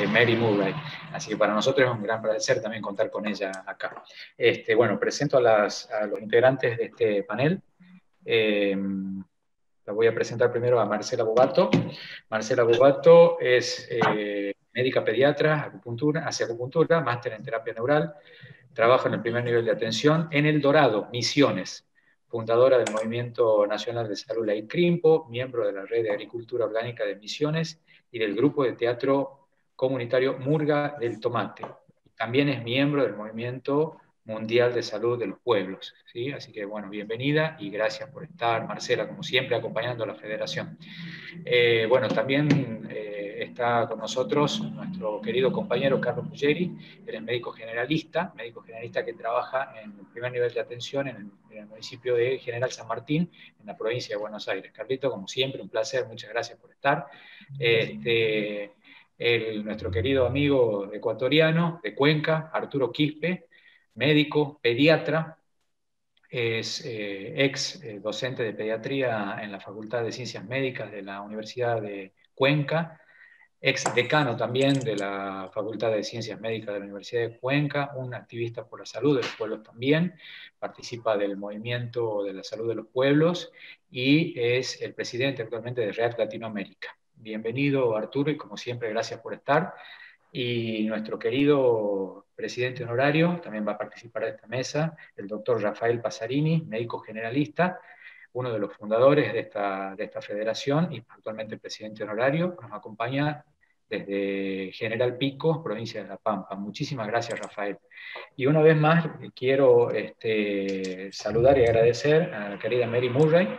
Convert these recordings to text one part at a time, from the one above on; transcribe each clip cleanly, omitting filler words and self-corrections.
Mary Murray. Así que para nosotros es un gran placer también contar con ella acá. Bueno, presento a los integrantes de este panel. La voy a presentar primero a Marcela Bogato. Marcela Bogato es médica pediatra, hace acupuntura, máster en terapia neural, trabaja en el primer nivel de atención en El Dorado, Misiones, fundadora del Movimiento Nacional de Salud La ICRIMPO, miembro de la Red de Agricultura Orgánica de Misiones y del grupo de teatro comunitario Murga del Tomate. También es miembro del Movimiento Mundial de Salud de los Pueblos, ¿sí? Así que, bueno, bienvenida y gracias por estar, Marcela, como siempre, acompañando a la Federación. Bueno, también está con nosotros nuestro querido compañero Carlos Puglieri, él es médico generalista que trabaja en el primer nivel de atención en el municipio de General San Martín, en la provincia de Buenos Aires. Carlito, como siempre, un placer, muchas gracias por estar. Nuestro querido amigo ecuatoriano de Cuenca, Arturo Quispe, médico, pediatra, es ex docente de pediatría en la Facultad de Ciencias Médicas de la Universidad de Cuenca, ex decano también de la Facultad de Ciencias Médicas de la Universidad de Cuenca, un activista por la salud de los pueblos también, participa del movimiento de la salud de los pueblos y es el presidente actualmente de REACT Latinoamérica. Bienvenido, Arturo, y como siempre, gracias por estar. Y nuestro querido presidente honorario también va a participar de esta mesa, el doctor Rafael Pasarini, médico generalista, uno de los fundadores de esta federación y actualmente presidente honorario, nos acompaña desde General Pico, provincia de La Pampa. Muchísimas gracias, Rafael. Y una vez más quiero saludar y agradecer a la querida Mary Murray,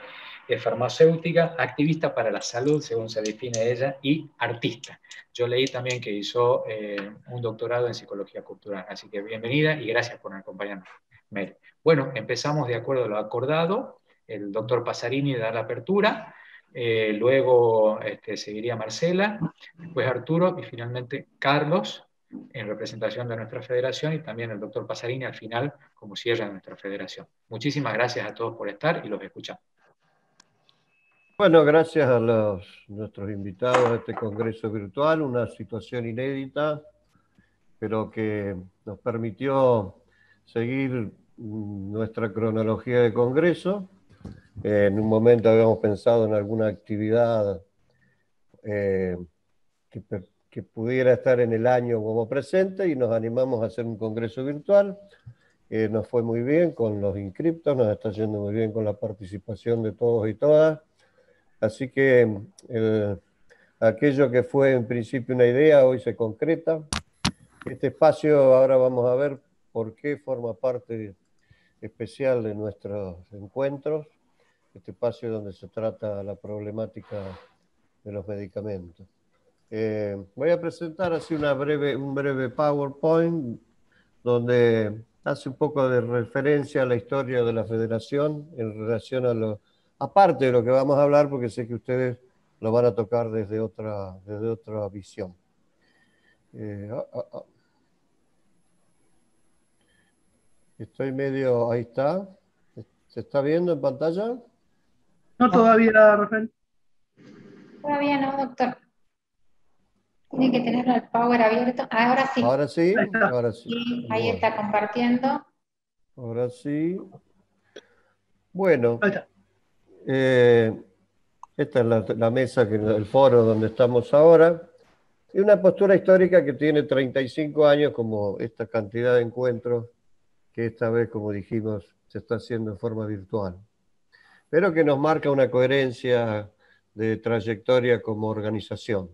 es farmacéutica, activista para la salud, según se define ella, y artista. Yo leí también que hizo un doctorado en psicología cultural, así que bienvenida y gracias por acompañarnos, Mary. Bueno, empezamos de acuerdo a lo acordado, el doctor Pasarini da la apertura, luego seguiría Marcela, después Arturo y finalmente Carlos, en representación de nuestra federación, y también el doctor Pasarini al final como cierre de nuestra federación. Muchísimas gracias a todos por estar y los escuchamos. Bueno, gracias a nuestros invitados a este congreso virtual, una situación inédita, pero que nos permitió seguir nuestra cronología de congreso. En un momento habíamos pensado en alguna actividad que pudiera estar en el año como presente y nos animamos a hacer un congreso virtual. Nos fue muy bien con los inscriptos, nos está yendo muy bien con la participación de todos y todas. Así que aquello que fue en principio una idea hoy se concreta. Este espacio ahora vamos a ver por qué forma parte especial de nuestros encuentros. Este espacio donde se trata la problemática de los medicamentos. Voy a presentar así un breve PowerPoint donde hace un poco de referencia a la historia de la Federación en relación a aparte de lo que vamos a hablar, porque sé que ustedes lo van a tocar desde otra visión. Estoy medio... Ahí está. ¿Se está viendo en pantalla? No todavía, Rafael. Todavía no, doctor. Tiene que tener el power abierto. Ahora sí. Ahora sí, ahora sí. Sí, ahí está compartiendo. Ahora sí. Bueno, esta es la mesa, el foro donde estamos ahora. Y una postura histórica que tiene 35 años, como esta cantidad de encuentros que esta vez, como dijimos, se está haciendo en forma virtual. Pero que nos marca una coherencia de trayectoria como organización.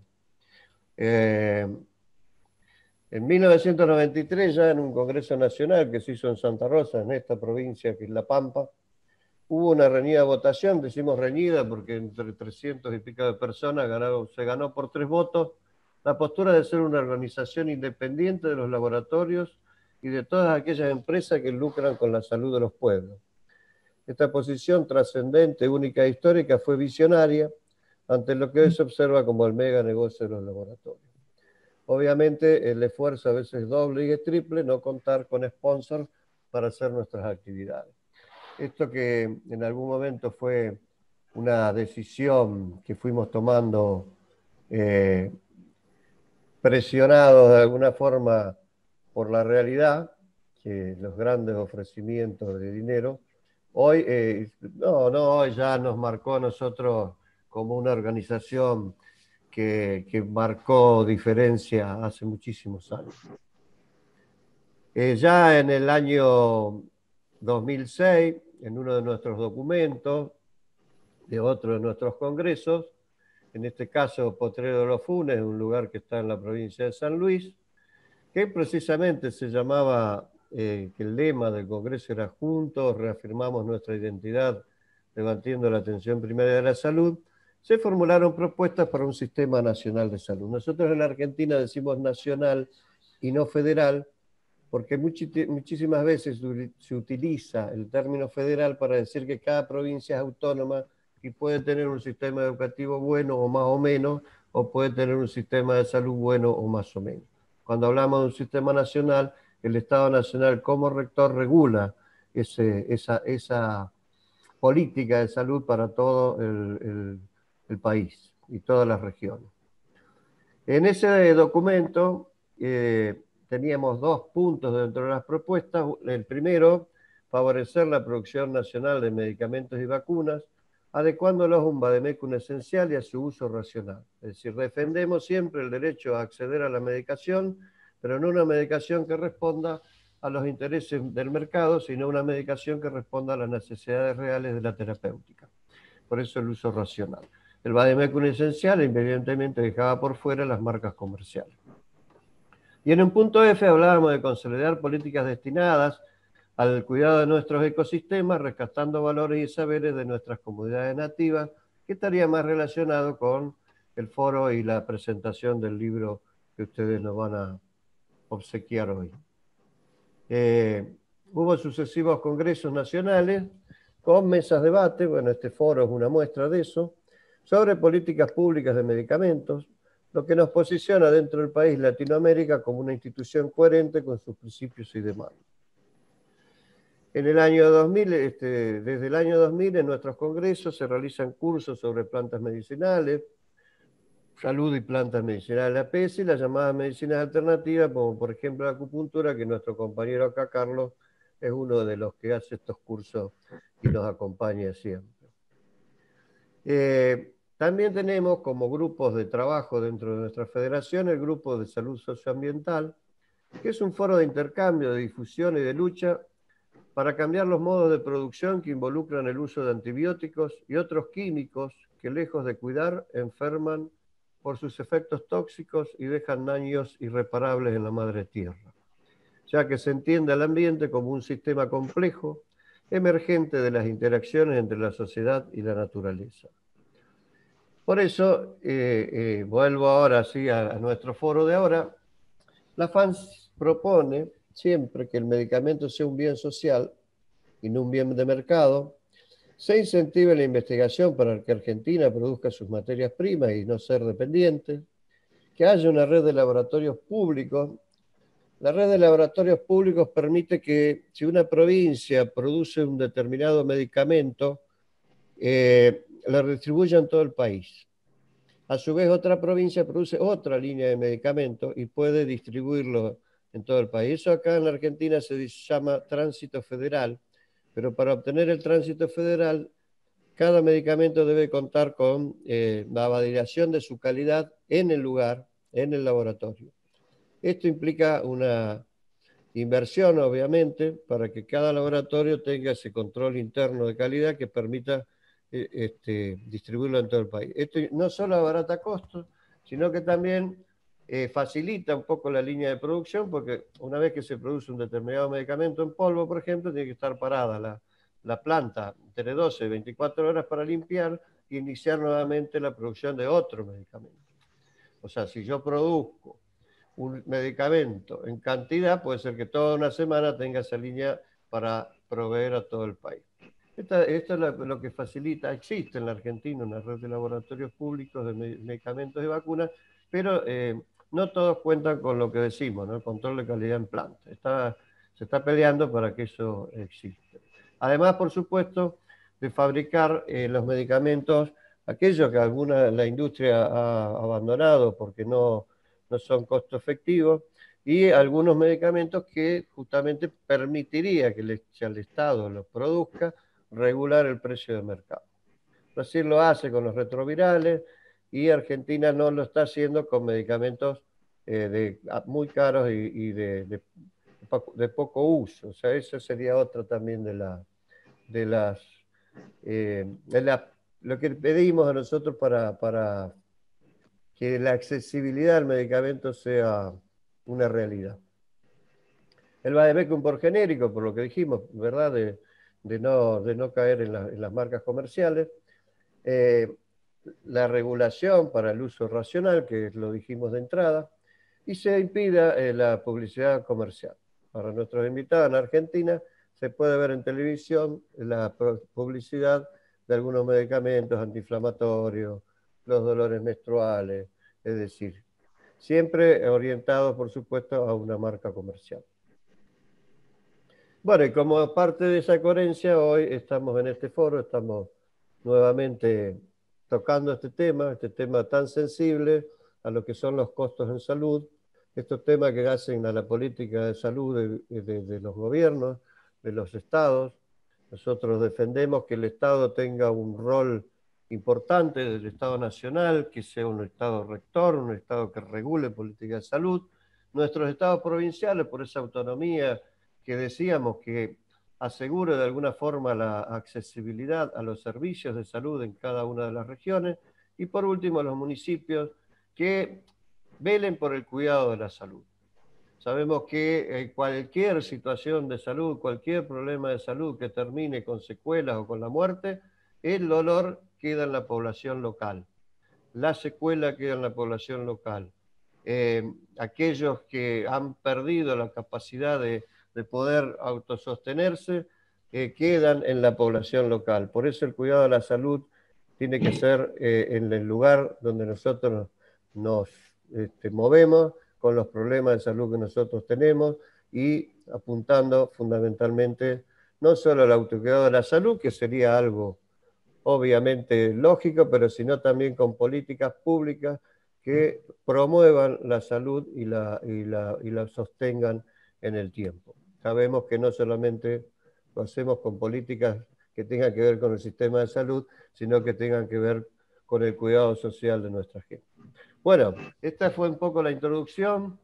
En 1993, ya en un Congreso Nacional que se hizo en Santa Rosa, en esta provincia que es La Pampa, hubo una reñida votación, decimos reñida porque entre 300 y pico de personas se ganó por 3 votos, la postura de ser una organización independiente de los laboratorios y de todas aquellas empresas que lucran con la salud de los pueblos. Esta posición trascendente, única e histórica fue visionaria ante lo que hoy se observa como el mega negocio de los laboratorios. Obviamente el esfuerzo a veces es doble y es triple, no contar con sponsors para hacer nuestras actividades. Esto que en algún momento fue una decisión que fuimos tomando presionados de alguna forma por la realidad, que los grandes ofrecimientos de dinero, hoy, hoy ya nos marcó a nosotros como una organización que marcó diferencia hace muchísimos años. Ya en el año 2006, en uno de nuestros documentos, de otro de nuestros congresos, en este caso Potrero de los Funes, un lugar que está en la provincia de San Luis, que precisamente se llamaba, que el lema del congreso era "Juntos reafirmamos nuestra identidad, levantando la atención primaria de la salud", se formularon propuestas para un sistema nacional de salud. Nosotros en la Argentina decimos nacional y no federal, porque muchísimas veces se utiliza el término federal para decir que cada provincia es autónoma y puede tener un sistema educativo bueno o más o menos, o puede tener un sistema de salud bueno o más o menos. Cuando hablamos de un sistema nacional, el Estado Nacional como rector regula esa política de salud para todo el país y todas las regiones. En ese documento teníamos dos puntos dentro de las propuestas. El primero, favorecer la producción nacional de medicamentos y vacunas, adecuándolos a un vademecum esencial y a su uso racional. Es decir, defendemos siempre el derecho a acceder a la medicación, pero no una medicación que responda a los intereses del mercado, sino una medicación que responda a las necesidades reales de la terapéutica. Por eso el uso racional. El vademecum esencial, evidentemente, dejaba por fuera las marcas comerciales. Y en un punto F hablábamos de consolidar políticas destinadas al cuidado de nuestros ecosistemas, rescatando valores y saberes de nuestras comunidades nativas, que estaría más relacionado con el foro y la presentación del libro que ustedes nos van a obsequiar hoy. Hubo sucesivos congresos nacionales con mesas de debate, bueno, este foro es una muestra de eso, sobre políticas públicas de medicamentos, lo que nos posiciona dentro del país Latinoamérica como una institución coherente con sus principios y demandas. En el año 2000, desde el año 2000 en nuestros congresos se realizan cursos sobre plantas medicinales, salud y plantas medicinales APS y las llamadas medicinas alternativas, como por ejemplo la acupuntura, que nuestro compañero acá, Carlos, es uno de los que hace estos cursos y nos acompaña siempre. También tenemos como grupos de trabajo dentro de nuestra federación el Grupo de Salud Socioambiental, que es un foro de intercambio, de difusión y de lucha para cambiar los modos de producción que involucran el uso de antibióticos y otros químicos que, lejos de cuidar, enferman por sus efectos tóxicos y dejan daños irreparables en la madre tierra, ya que se entiende al ambiente como un sistema complejo, emergente de las interacciones entre la sociedad y la naturaleza. Por eso, vuelvo ahora sí a nuestro foro de ahora. La FANS propone siempre que el medicamento sea un bien social y no un bien de mercado, se incentive la investigación para que Argentina produzca sus materias primas y no ser dependiente, que haya una red de laboratorios públicos. La red de laboratorios públicos permite que si una provincia produce un determinado medicamento, la distribuya en todo el país. A su vez, otra provincia produce otra línea de medicamentos y puede distribuirlo en todo el país. Eso acá en la Argentina se llama tránsito federal, pero para obtener el tránsito federal, cada medicamento debe contar con la validación de su calidad en el lugar, en el laboratorio. Esto implica una inversión, obviamente, para que cada laboratorio tenga ese control interno de calidad que permita distribuirlo en todo el país. Esto no solo abarata costos, sino que también facilita un poco la línea de producción, porque una vez que se produce un determinado medicamento en polvo, por ejemplo, tiene que estar parada la planta entre 12 y 24 horas para limpiar y iniciar nuevamente la producción de otro medicamento. O sea, si yo produzco un medicamento en cantidad, puede ser que toda una semana tenga esa línea para proveer a todo el país. Esto es lo que facilita. Existe en la Argentina una red de laboratorios públicos de medicamentos y vacunas, pero no todos cuentan con lo que decimos, ¿no? El control de calidad en planta. Se está peleando para que eso exista. Además, por supuesto, de fabricar los medicamentos, aquellos que la industria ha abandonado porque no no son costo efectivos, y algunos medicamentos que justamente permitiría que si el Estado los produzca, regular el precio de mercado. Brasil lo hace con los retrovirales y Argentina no lo está haciendo con medicamentos muy caros y de poco uso. O sea, esa sería otra también de las lo que pedimos a nosotros para que la accesibilidad al medicamento sea una realidad. El vademecum por genérico, por lo que dijimos, ¿verdad? De no caer en las marcas comerciales. La regulación para el uso racional, que lo dijimos de entrada, y se impida la publicidad comercial. Para nuestros invitados en Argentina, se puede ver en televisión la publicidad de algunos medicamentos antiinflamatorios, los dolores menstruales, es decir, siempre orientados, por supuesto, a una marca comercial. Bueno, y como parte de esa coherencia, hoy estamos en este foro, estamos nuevamente tocando este tema tan sensible a lo que son los costos en salud, estos temas que hacen a la política de salud de los gobiernos, de los estados. Nosotros defendemos que el Estado tenga un rol importante del Estado nacional, que sea un Estado rector, un Estado que regule política de salud. Nuestros estados provinciales, por esa autonomía que decíamos, que asegure de alguna forma la accesibilidad a los servicios de salud en cada una de las regiones, y por último los municipios que velen por el cuidado de la salud. Sabemos que cualquier situación de salud, cualquier problema de salud que termine con secuelas o con la muerte, el dolor queda en la población local, la secuela queda en la población local. Aquellos que han perdido la capacidad de poder autosostenerse, quedan en la población local. Por eso el cuidado de la salud tiene que ser en el lugar donde nosotros nos movemos, con los problemas de salud que nosotros tenemos, y apuntando fundamentalmente no solo al autocuidado de la salud, que sería algo obviamente lógico, pero sino también con políticas públicas que promuevan la salud y la sostengan en el tiempo. Sabemos que no solamente lo hacemos con políticas que tengan que ver con el sistema de salud, sino que tengan que ver con el cuidado social de nuestra gente. Bueno, esta fue un poco la introducción.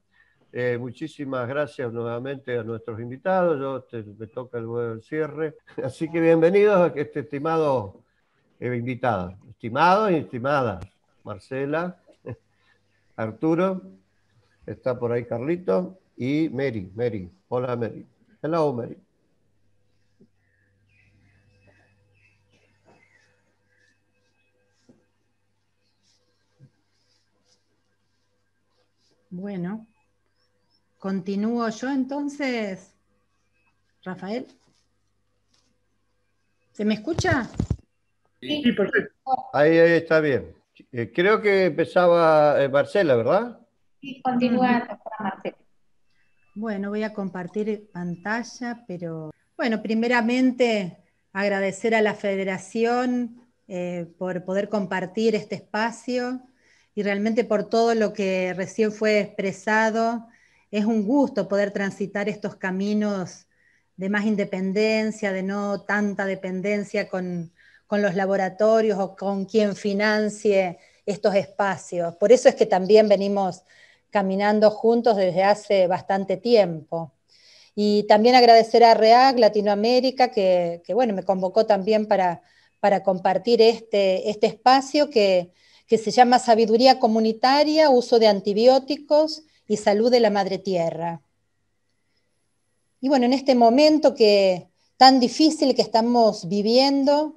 Muchísimas gracias nuevamente a nuestros invitados. Me toca luego el cierre. Así que bienvenidos a este estimado invitado. Estimados y estimadas. Marcela, Arturo, está por ahí Carlito, y Mary. Hola Mary. Hello Mary. Bueno, continúo yo entonces, Rafael. ¿Se me escucha? Sí, perfecto. Ahí está bien. Creo que empezaba Marcela, ¿verdad? Sí, continúa, doctora Marcela. Bueno, voy a compartir pantalla, pero bueno, primeramente agradecer a la Federación por poder compartir este espacio y realmente por todo lo que recién fue expresado. Es un gusto poder transitar estos caminos de más independencia, de no tanta dependencia con los laboratorios o con quien financie estos espacios. Por eso es que también venimos caminando juntos desde hace bastante tiempo. Y también agradecer a REAC Latinoamérica, que bueno, me convocó también para compartir este espacio que se llama Sabiduría Comunitaria, Uso de Antibióticos y Salud de la Madre Tierra. Y bueno, en este momento tan difícil que estamos viviendo,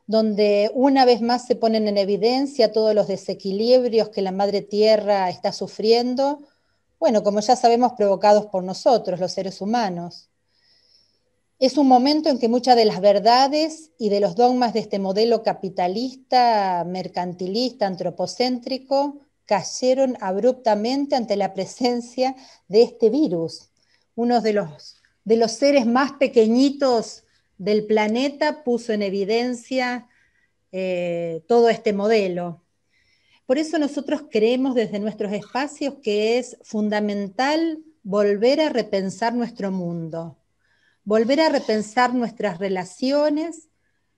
donde una vez más se ponen en evidencia todos los desequilibrios que la Madre Tierra está sufriendo, bueno, como ya sabemos, provocados por nosotros, los seres humanos. Es un momento en que muchas de las verdades y de los dogmas de este modelo capitalista, mercantilista, antropocéntrico, cayeron abruptamente ante la presencia de este virus. Uno de los seres más pequeñitos del planeta puso en evidencia todo este modelo. Por eso nosotros creemos desde nuestros espacios que es fundamental volver a repensar nuestro mundo, volver a repensar nuestras relaciones,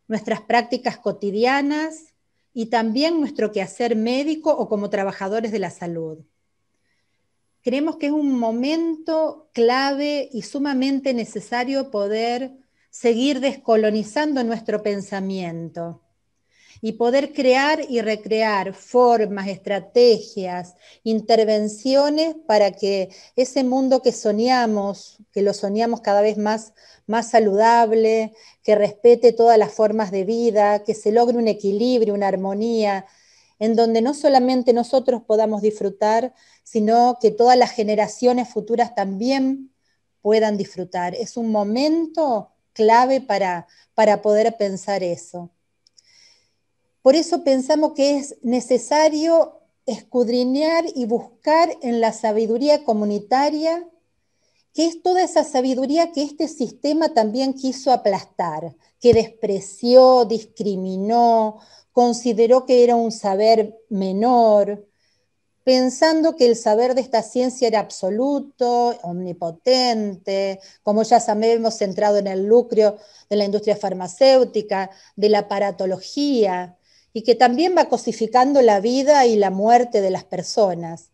nuestras prácticas cotidianas y también nuestro quehacer médico o como trabajadores de la salud. Creemos que es un momento clave y sumamente necesario poder seguir descolonizando nuestro pensamiento y poder crear y recrear formas, estrategias, intervenciones para que ese mundo que soñamos, que lo soñamos cada vez más saludable, que respete todas las formas de vida, que se logre un equilibrio, una armonía, en donde no solamente nosotros podamos disfrutar, sino que todas las generaciones futuras también puedan disfrutar. Es un momento clave para poder pensar eso. Por eso pensamos que es necesario escudriñar y buscar en la sabiduría comunitaria, que es toda esa sabiduría que este sistema también quiso aplastar, que despreció, discriminó, consideró que era un saber menor, pensando que el saber de esta ciencia era absoluto, omnipotente, como ya sabemos, centrado en el lucro de la industria farmacéutica, de la aparatología, y que también va cosificando la vida y la muerte de las personas.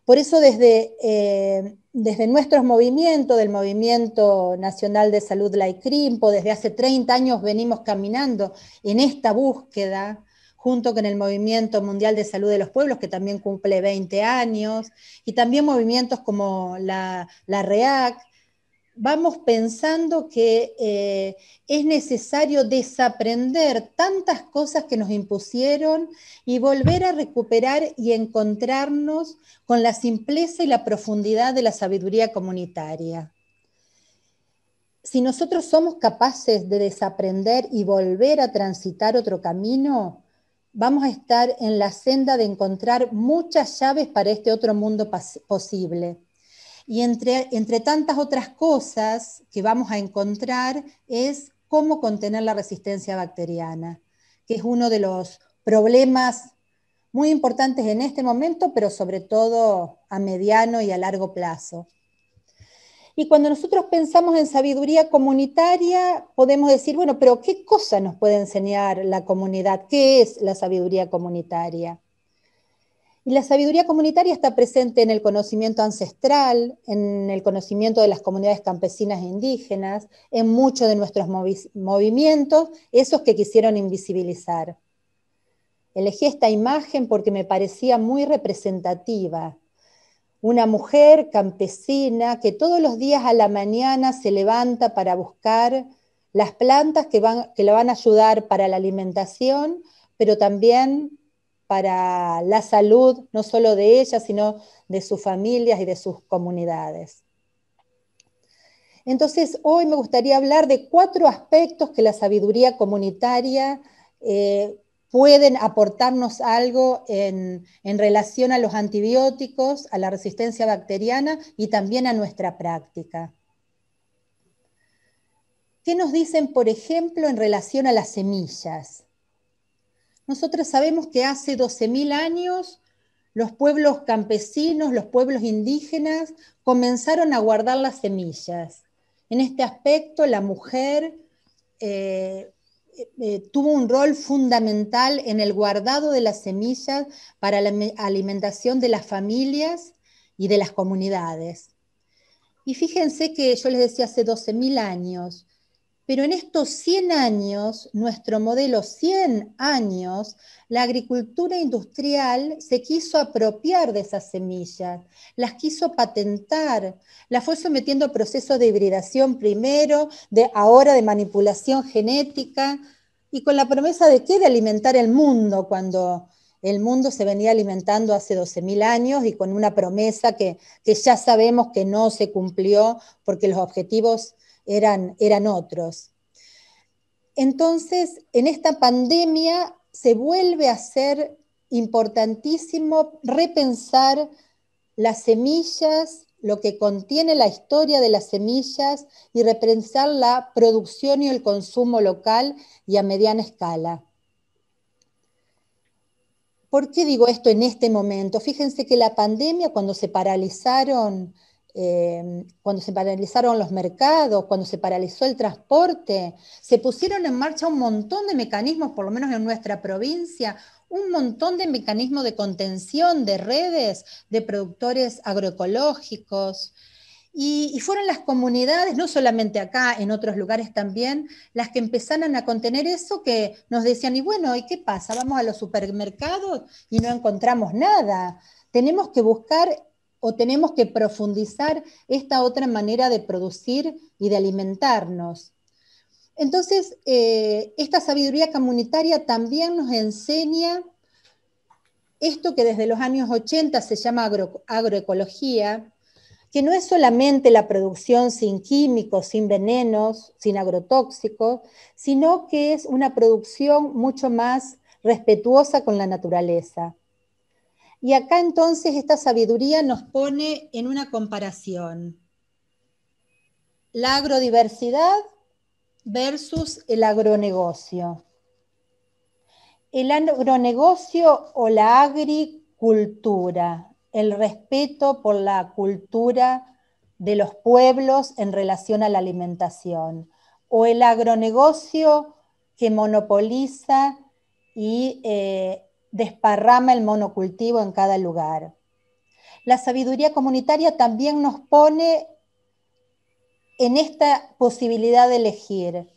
Por eso desde nuestros movimientos, del Movimiento Nacional de Salud Laicrimpo, desde hace 30 años venimos caminando en esta búsqueda, junto con el Movimiento Mundial de Salud de los Pueblos, que también cumple 20 años, y también movimientos como la REAC, vamos pensando que es necesario desaprender tantas cosas que nos impusieron y volver a recuperar y encontrarnos con la simpleza y la profundidad de la sabiduría comunitaria. Si nosotros somos capaces de desaprender y volver a transitar otro camino, vamos a estar en la senda de encontrar muchas llaves para este otro mundo posible. Y entre tantas otras cosas que vamos a encontrar es cómo contener la resistencia bacteriana, que es uno de los problemas muy importantes en este momento, pero sobre todo a mediano y a largo plazo. Y cuando nosotros pensamos en sabiduría comunitaria, podemos decir, bueno, pero ¿qué cosa nos puede enseñar la comunidad? ¿Qué es la sabiduría comunitaria? Y la sabiduría comunitaria está presente en el conocimiento ancestral, en el conocimiento de las comunidades campesinas e indígenas, en muchos de nuestros movimientos, esos que quisieron invisibilizar. Elegí esta imagen porque me parecía muy representativa. Una mujer campesina que todos los días a la mañana se levanta para buscar las plantas que la van a ayudar para la alimentación, pero también para la salud, no solo de ella, sino de sus familias y de sus comunidades. Entonces, hoy me gustaría hablar de 4 aspectos que la sabiduría comunitaria pueden aportarnos algo en relación a los antibióticos, a la resistencia bacteriana y también a nuestra práctica. ¿Qué nos dicen, por ejemplo, en relación a las semillas? Nosotros sabemos que hace 12.000 años los pueblos campesinos, los pueblos indígenas, comenzaron a guardar las semillas. En este aspecto, la mujer tuvo un rol fundamental en el guardado de las semillas para la alimentación de las familias y de las comunidades. Y fíjense que yo les decía hace 12.000 años, pero en estos 100 años, nuestro modelo 100 años, la agricultura industrial se quiso apropiar de esas semillas, las quiso patentar, las fue sometiendo a procesos de hibridación primero, ahora de manipulación genética, y con la promesa de ¿qué? De alimentar el mundo, cuando el mundo se venía alimentando hace 12.000 años y con una promesa que ya sabemos que no se cumplió porque los objetivos eran otros. Entonces, en esta pandemia se vuelve a ser importantísimo repensar las semillas, lo que contiene la historia de las semillas y repensar la producción y el consumo local y a mediana escala. ¿Por qué digo esto en este momento? Fíjense que la pandemia, cuando se paralizaron los mercados, cuando se paralizó el transporte, se pusieron en marcha un montón de mecanismos, por lo menos en nuestra provincia, un montón de mecanismos de contención de redes de productores agroecológicos. Y fueron las comunidades, no solamente acá, en otros lugares también, las que empezaron a contener eso, que nos decían, y bueno, ¿y qué pasa? Vamos a los supermercados y no encontramos nada. Tenemos que buscar o tenemos que profundizar esta otra manera de producir y de alimentarnos. Entonces, esta sabiduría comunitaria también nos enseña esto que desde los años 80 se llama agroecología, que no es solamente la producción sin químicos, sin venenos, sin agrotóxicos, sino que es una producción mucho más respetuosa con la naturaleza. Y acá entonces esta sabiduría nos pone en una comparación. La agrodiversidad versus el agronegocio. El agronegocio o la agricultura, el respeto por la cultura de los pueblos en relación a la alimentación, o el agronegocio que monopoliza y desparrama el monocultivo en cada lugar. La sabiduría comunitaria también nos pone en esta posibilidad de elegir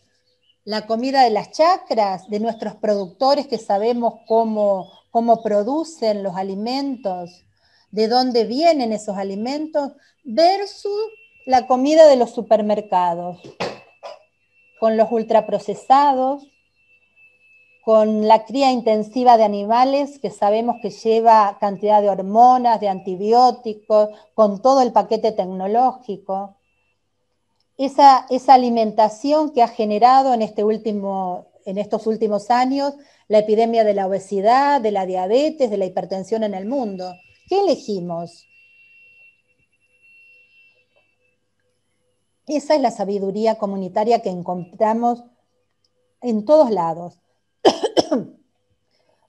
la comida de las chacras, de nuestros productores que sabemos cómo producen los alimentos, de dónde vienen esos alimentos, versus la comida de los supermercados, con los ultraprocesados, con la cría intensiva de animales que sabemos que lleva cantidad de hormonas, de antibióticos, con todo el paquete tecnológico. Esa alimentación que ha generado en estos últimos años la epidemia de la obesidad, de la diabetes, de la hipertensión en el mundo. ¿Qué elegimos? Esa es la sabiduría comunitaria que encontramos en todos lados.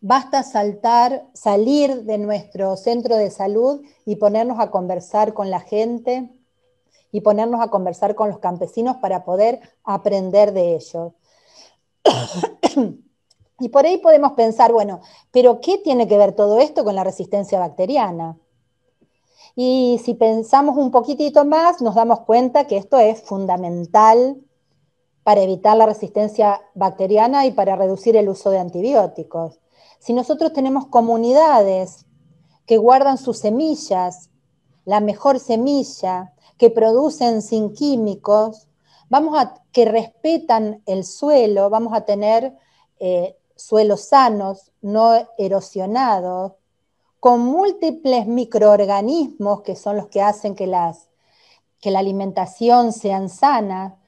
Basta salir de nuestro centro de salud y ponernos a conversar con la gente y ponernos a conversar con los campesinos para poder aprender de ellos. Y por ahí podemos pensar, bueno, ¿pero qué tiene que ver todo esto con la resistencia bacteriana? Y si pensamos un poquitito más, nos damos cuenta que esto es fundamental para evitar la resistencia bacteriana y para reducir el uso de antibióticos. Si nosotros tenemos comunidades que guardan sus semillas, la mejor semilla, que producen sin químicos, que respetan el suelo, vamos a tener suelos sanos, no erosionados, con múltiples microorganismos que son los que hacen que la alimentación sea sana.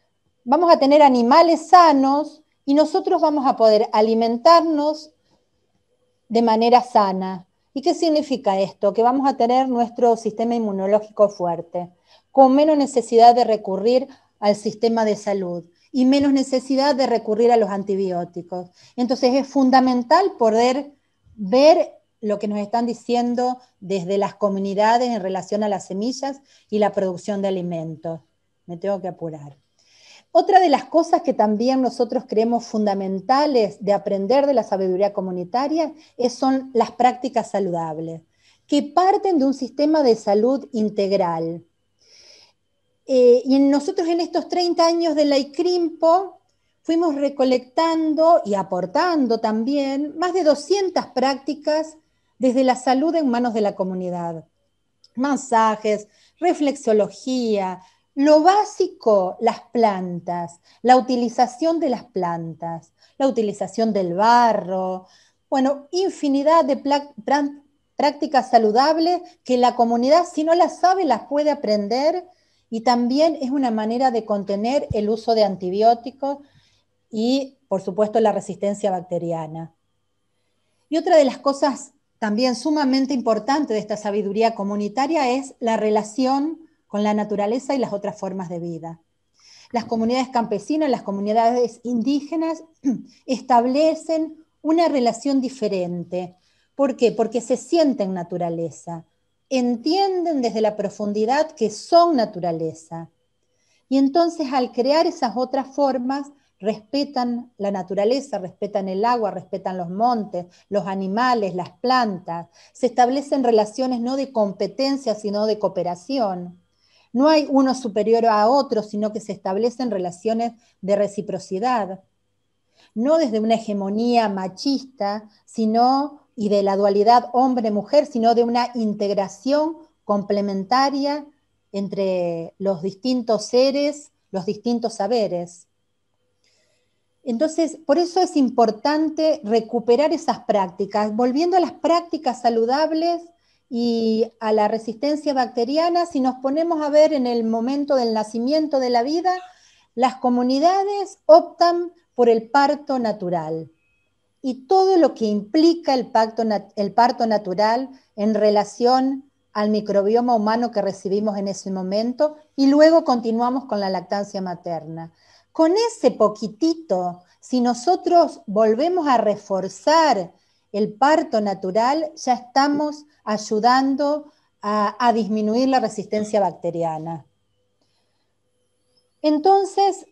Vamos a tener animales sanos y nosotros vamos a poder alimentarnos de manera sana. ¿Y qué significa esto? Que vamos a tener nuestro sistema inmunológico fuerte, con menos necesidad de recurrir al sistema de salud y menos necesidad de recurrir a los antibióticos. Entonces es fundamental poder ver lo que nos están diciendo desde las comunidades en relación a las semillas y la producción de alimentos. Me tengo que apurar. Otra de las cosas que también nosotros creemos fundamentales de aprender de la sabiduría comunitaria son las prácticas saludables, que parten de un sistema de salud integral. Y nosotros en estos 30 años de la ICRIMPO fuimos recolectando y aportando también más de 200 prácticas desde la salud en manos de la comunidad. Masajes, reflexología, lo básico, las plantas, la utilización de las plantas, la utilización del barro, bueno, infinidad de prácticas saludables que la comunidad, si no las sabe, las puede aprender, y también es una manera de contener el uso de antibióticos y, por supuesto, la resistencia bacteriana. Y otra de las cosas también sumamente importante de esta sabiduría comunitaria es la relación con la naturaleza y las otras formas de vida. Las comunidades campesinas, las comunidades indígenas establecen una relación diferente ¿Por qué? Porque se sienten naturaleza, entienden desde la profundidad que son naturaleza. Y entonces al crear esas otras formas, respetan la naturaleza, respetan el agua, respetan los montes, los animales, las plantas. Se establecen relaciones no de competencia, sino de cooperación. No hay uno superior a otro, sino que se establecen relaciones de reciprocidad. No desde una hegemonía machista, y de la dualidad hombre-mujer, sino de una integración complementaria entre los distintos seres, los distintos saberes. Entonces, por eso es importante recuperar esas prácticas, volviendo a las prácticas saludables y a la resistencia bacteriana. Si nos ponemos a ver en el momento del nacimiento de la vida, las comunidades optan por el parto natural y todo lo que implica el parto natural en relación al microbioma humano que recibimos en ese momento, y luego continuamos con la lactancia materna. Con ese poquitito, si nosotros volvemos a reforzar el parto natural, ya estamos ayudando a disminuir la resistencia bacteriana. Entonces,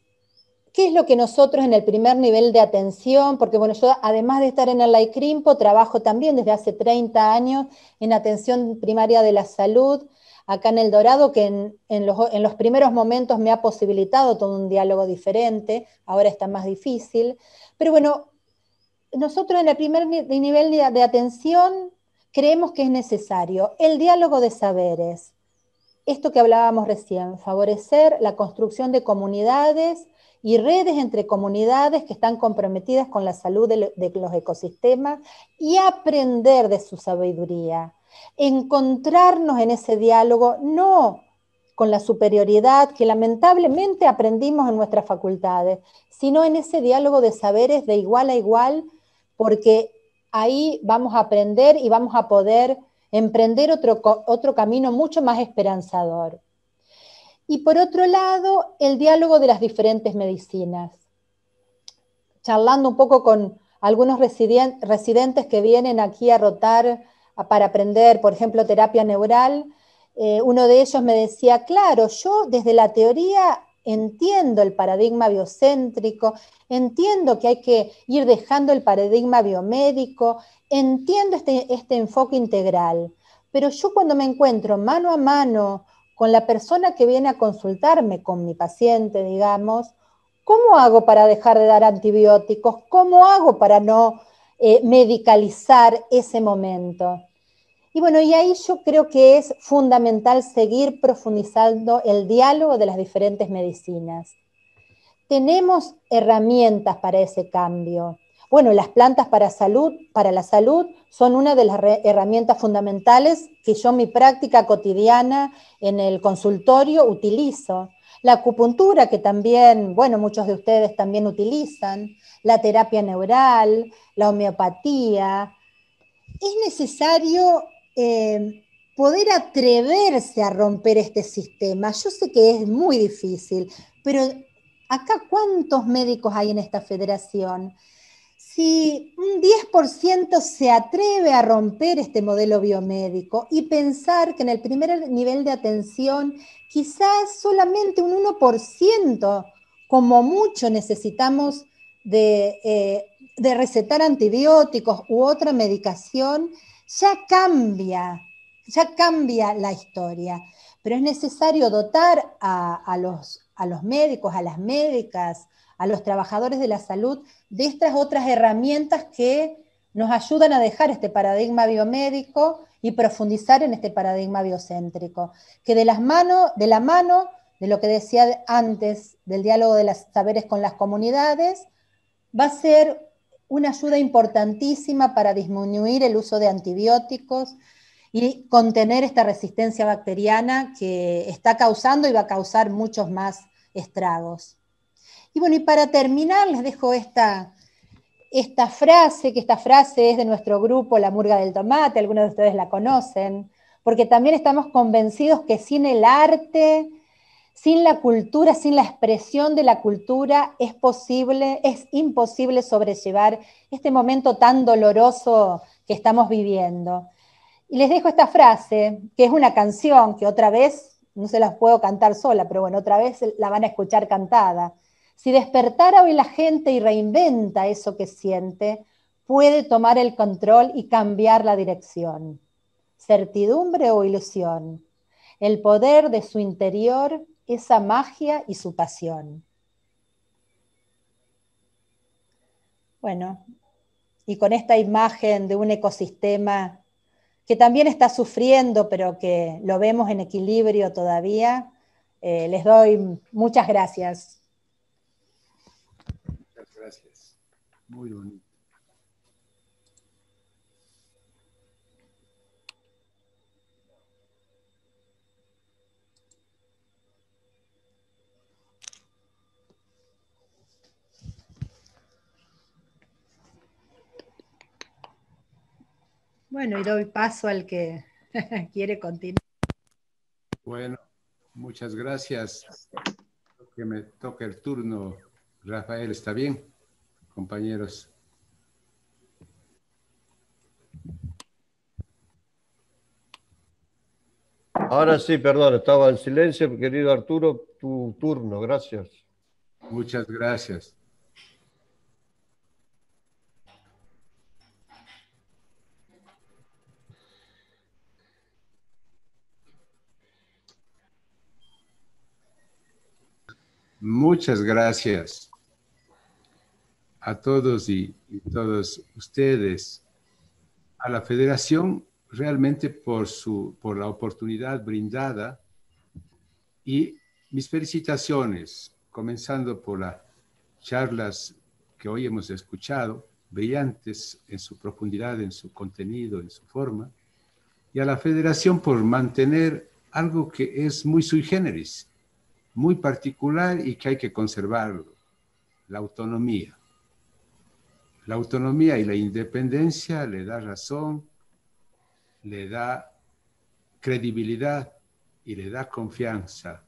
¿qué es lo que nosotros en el primer nivel de atención? Porque bueno, yo además de estar en el LAICRIMPO, trabajo también desde hace 30 años en atención primaria de la salud, acá en El Dorado, que en los primeros momentos me ha posibilitado todo un diálogo diferente, ahora está más difícil. Pero bueno, nosotros en el primer nivel de atención creemos que es necesario el diálogo de saberes. Esto que hablábamos recién, favorecer la construcción de comunidades y redes entre comunidades que están comprometidas con la salud de los ecosistemas y aprender de su sabiduría. Encontrarnos en ese diálogo, no con la superioridad que lamentablemente aprendimos en nuestras facultades, sino en ese diálogo de saberes de igual a igual, porque ahí vamos a aprender y vamos a poder emprender otro camino mucho más esperanzador. Y por otro lado, el diálogo de las diferentes medicinas. Charlando un poco con algunos residentes que vienen aquí a rotar para aprender, por ejemplo, terapia neural, uno de ellos me decía, claro, yo desde la teoría entiendo el paradigma biocéntrico, entiendo que hay que ir dejando el paradigma biomédico, entiendo este enfoque integral, pero yo cuando me encuentro mano a mano con la persona que viene a consultarme, con mi paciente, digamos, ¿cómo hago para dejar de dar antibióticos? ¿Cómo hago para no medicalizar ese momento? Y bueno, y ahí yo creo que es fundamental seguir profundizando el diálogo de las diferentes medicinas. Tenemos herramientas para ese cambio. Bueno, las plantas para la salud son una de las herramientas fundamentales que yo en mi práctica cotidiana en el consultorio utilizo. La acupuntura, que también, bueno, muchos de ustedes también utilizan, la terapia neural, la homeopatía. Es necesario poder atreverse a romper este sistema. Yo sé que es muy difícil, pero acá ¿cuántos médicos hay en esta federación? Si un 10% se atreve a romper este modelo biomédico y pensar que en el primer nivel de atención quizás solamente un 1% como mucho necesitamos de recetar antibióticos u otra medicación, ya cambia la historia. Pero es necesario dotar a los médicos, a las médicas, a los trabajadores de la salud de estas otras herramientas que nos ayudan a dejar este paradigma biomédico y profundizar en este paradigma biocéntrico, que de la mano de lo que decía antes, del diálogo de los saberes con las comunidades, va a ser una ayuda importantísima para disminuir el uso de antibióticos y contener esta resistencia bacteriana que está causando y va a causar muchos más estragos. Y bueno, y para terminar les dejo esta frase, que esta frase es de nuestro grupo La Murga del Tomate, algunos de ustedes la conocen, porque también estamos convencidos que sin el arte Sin la cultura, sin la expresión de la cultura, es imposible sobrellevar este momento tan doloroso que estamos viviendo. Y les dejo esta frase, que es una canción que otra vez, no se las puedo cantar sola, pero bueno, otra vez la van a escuchar cantada. Si despertara hoy la gente y reinventa eso que siente, puede tomar el control y cambiar la dirección. Certidumbre o ilusión. El poder de su interior, esa magia y su pasión. Bueno, y con esta imagen de un ecosistema que también está sufriendo, pero que lo vemos en equilibrio todavía, les doy muchas gracias. Muchas gracias. Muy bonito. Bueno, y doy paso al que quiere continuar. Bueno, muchas gracias. Que me toque el turno, Rafael, ¿está bien, compañeros? Ahora sí, perdón, estaba en silencio, querido Arturo, tu turno, gracias. Muchas gracias. Muchas gracias a todos y todas ustedes, a la Federación realmente por la oportunidad brindada, y mis felicitaciones, comenzando por las charlas que hoy hemos escuchado, brillantes en su profundidad, en su contenido, en su forma, y a la Federación por mantener algo que es muy sui generis, muy particular y que hay que conservarlo, la autonomía. La autonomía y la independencia le da razón, le da credibilidad y le da confianza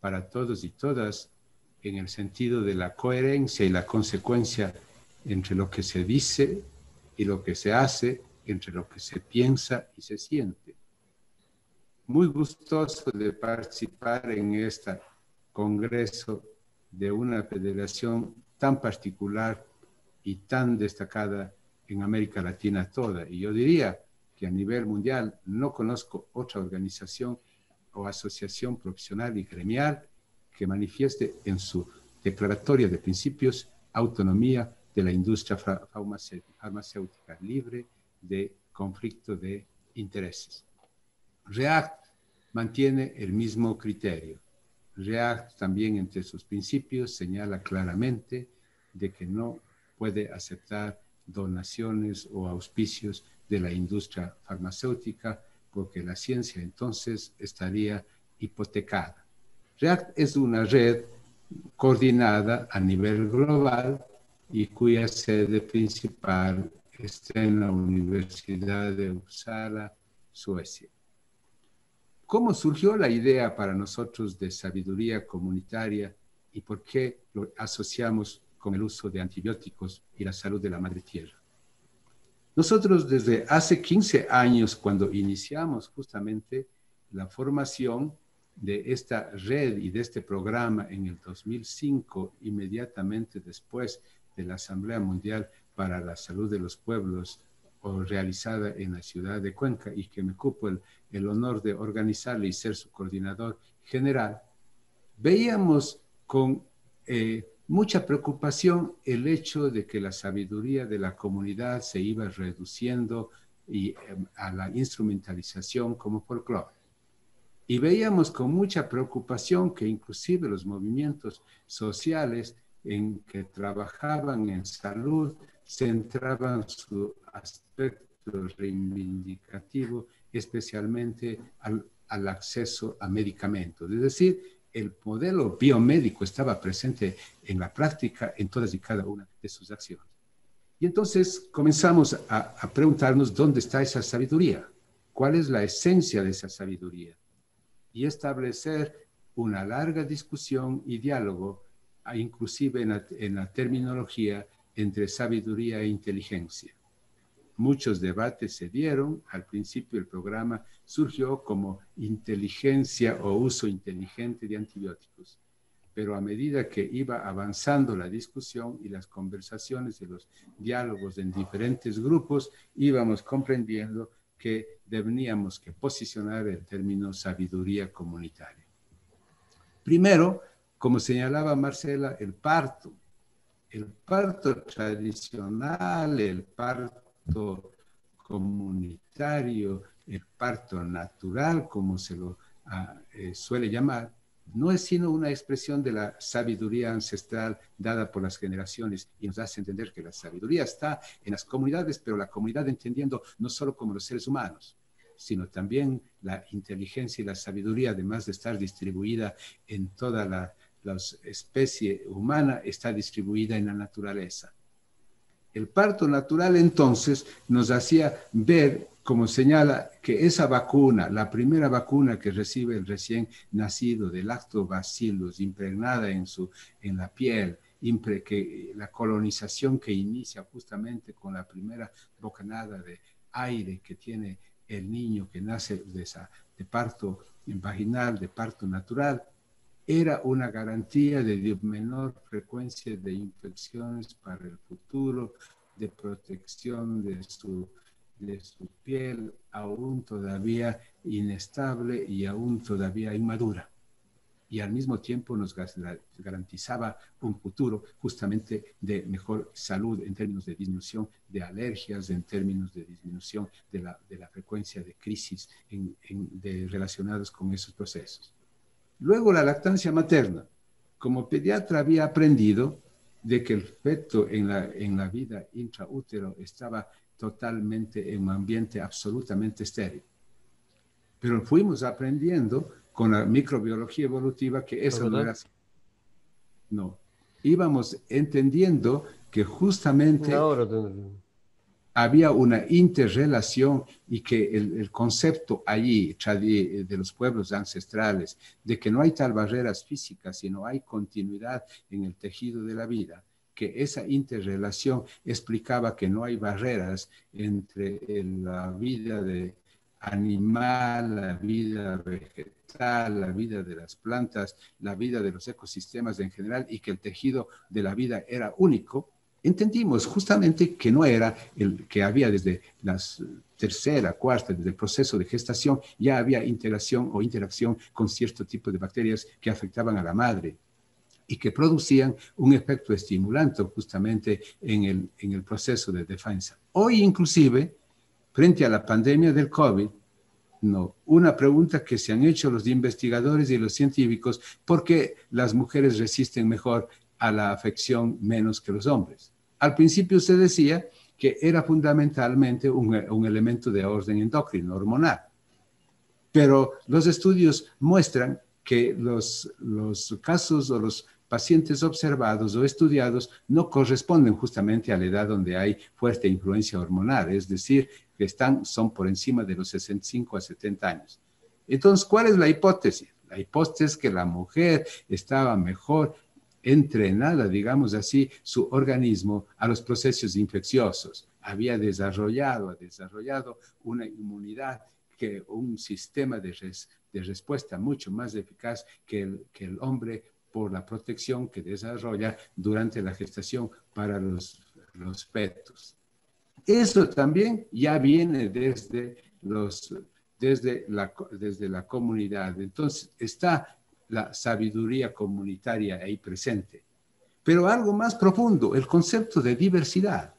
para todos y todas en el sentido de la coherencia y la consecuencia entre lo que se dice y lo que se hace, entre lo que se piensa y se siente. Muy gustoso de participar en este congreso de una federación tan particular y tan destacada en América Latina toda. Y yo diría que a nivel mundial no conozco otra organización o asociación profesional y gremial que manifieste en su declaratoria de principios autonomía de la industria farmacéutica libre de conflicto de intereses. REACT mantiene el mismo criterio. REACT también entre sus principios señala claramente de que no puede aceptar donaciones o auspicios de la industria farmacéutica porque la ciencia entonces estaría hipotecada. REACT es una red coordinada a nivel global y cuya sede principal está en la Universidad de Uppsala, Suecia. ¿Cómo surgió la idea para nosotros de sabiduría comunitaria y por qué lo asociamos con el uso de antibióticos y la salud de la madre tierra? Nosotros desde hace 15 años, cuando iniciamos justamente la formación de esta red y de este programa en el 2005, inmediatamente después de la Asamblea Mundial para la Salud de los Pueblos, realizada en la ciudad de Cuenca, y que me cupo el honor de organizarla y ser su coordinador general, veíamos con mucha preocupación el hecho de que la sabiduría de la comunidad se iba reduciendo a la instrumentalización como folclore. Y veíamos con mucha preocupación que inclusive los movimientos sociales en que trabajaban en salud centraban su aspecto reivindicativo especialmente al acceso a medicamentos. Es decir, el modelo biomédico estaba presente en la práctica en todas y cada una de sus acciones. Y entonces comenzamos a preguntarnos dónde está esa sabiduría, cuál es la esencia de esa sabiduría, y establecer una larga discusión y diálogo, inclusive en la terminología entre sabiduría e inteligencia. Muchos debates se dieron. Al principio el programa surgió como inteligencia o uso inteligente de antibióticos, pero a medida que iba avanzando la discusión y las conversaciones y los diálogos en diferentes grupos, íbamos comprendiendo que teníamos que posicionar el término sabiduría comunitaria. Primero, como señalaba Marcela, el parto tradicional, el parto comunitario, el parto natural, como se lo suele llamar, no es sino una expresión de la sabiduría ancestral dada por las generaciones, y nos hace entender que la sabiduría está en las comunidades, pero la comunidad entendiendo no solo como los seres humanos, sino también la inteligencia y la sabiduría, además de estar distribuida en toda la especie humana, está distribuida en la naturaleza. El parto natural entonces nos hacía ver, como señala, que esa vacuna, la primera vacuna que recibe el recién nacido de lactobacillus impregnada en la piel, que la colonización que inicia justamente con la primera bocanada de aire que tiene el niño que nace de parto vaginal, de parto natural, era una garantía de menor frecuencia de infecciones para el futuro, de protección de su piel aún todavía inestable y aún todavía inmadura. Y al mismo tiempo nos garantizaba un futuro justamente de mejor salud en términos de disminución de alergias, en términos de disminución de la frecuencia de crisis relacionadas con esos procesos. Luego la lactancia materna. Como pediatra había aprendido de que el feto en la vida intraútero estaba totalmente en un ambiente absolutamente estéril. Pero fuimos aprendiendo con la microbiología evolutiva que eso no era así. No. Íbamos entendiendo que justamente había una interrelación y que el concepto allí de los pueblos ancestrales de que no hay tal barreras físicas, sino hay continuidad en el tejido de la vida, que esa interrelación explicaba que no hay barreras entre la vida de animal, la vida vegetal, la vida de las plantas, la vida de los ecosistemas en general, y que el tejido de la vida era único. Entendimos justamente que no era el que había desde la tercera, cuarta, desde el proceso de gestación, ya había integración o interacción con cierto tipo de bacterias que afectaban a la madre y que producían un efecto estimulante justamente en el proceso de defensa. Hoy inclusive, frente a la pandemia del COVID, una pregunta que se han hecho los investigadores y los científicos: ¿por qué las mujeres resisten mejor a la afección menos que los hombres? Al principio se decía que era fundamentalmente un elemento de orden endocrino, hormonal. Pero los estudios muestran que los casos o los pacientes observados o estudiados no corresponden justamente a la edad donde hay fuerte influencia hormonal, es decir, que son por encima de los 65 a 70 años. Entonces, ¿cuál es la hipótesis? La hipótesis es que la mujer estaba mejor entrenada, digamos así, su organismo a los procesos infecciosos. Había desarrollado una inmunidad, un sistema de respuesta mucho más eficaz que el hombre, por la protección que desarrolla durante la gestación para los fetos. Eso también ya viene desde la comunidad. Entonces está la sabiduría comunitaria ahí presente. Pero algo más profundo, el concepto de diversidad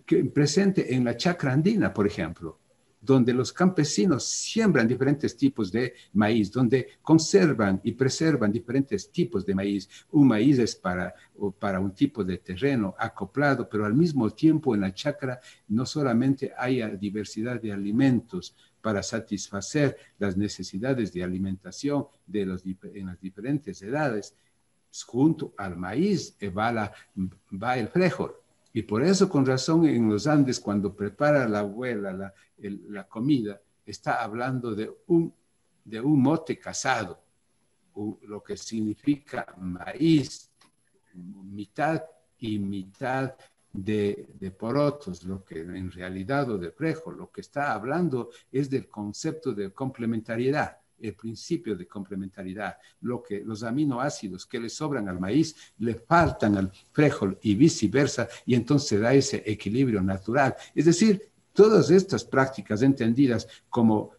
que presente en la chacra andina, por ejemplo, donde los campesinos siembran diferentes tipos de maíz, donde conservan y preservan diferentes tipos de maíz. Un maíz es para un tipo de terreno acoplado, pero al mismo tiempo en la chacra no solamente hay diversidad de alimentos para satisfacer las necesidades de alimentación en las diferentes edades. Junto al maíz va el frijol. Y por eso, con razón, en los Andes, cuando prepara la abuela la comida, está hablando de de un mote casado, lo que significa maíz, mitad y mitad de porotos, lo que en realidad, o de Frege, lo que está hablando es del concepto de complementariedad, el principio de complementariedad, lo que los aminoácidos que le sobran al maíz le faltan al frijol y viceversa, y entonces da ese equilibrio natural. Es decir, todas estas prácticas entendidas como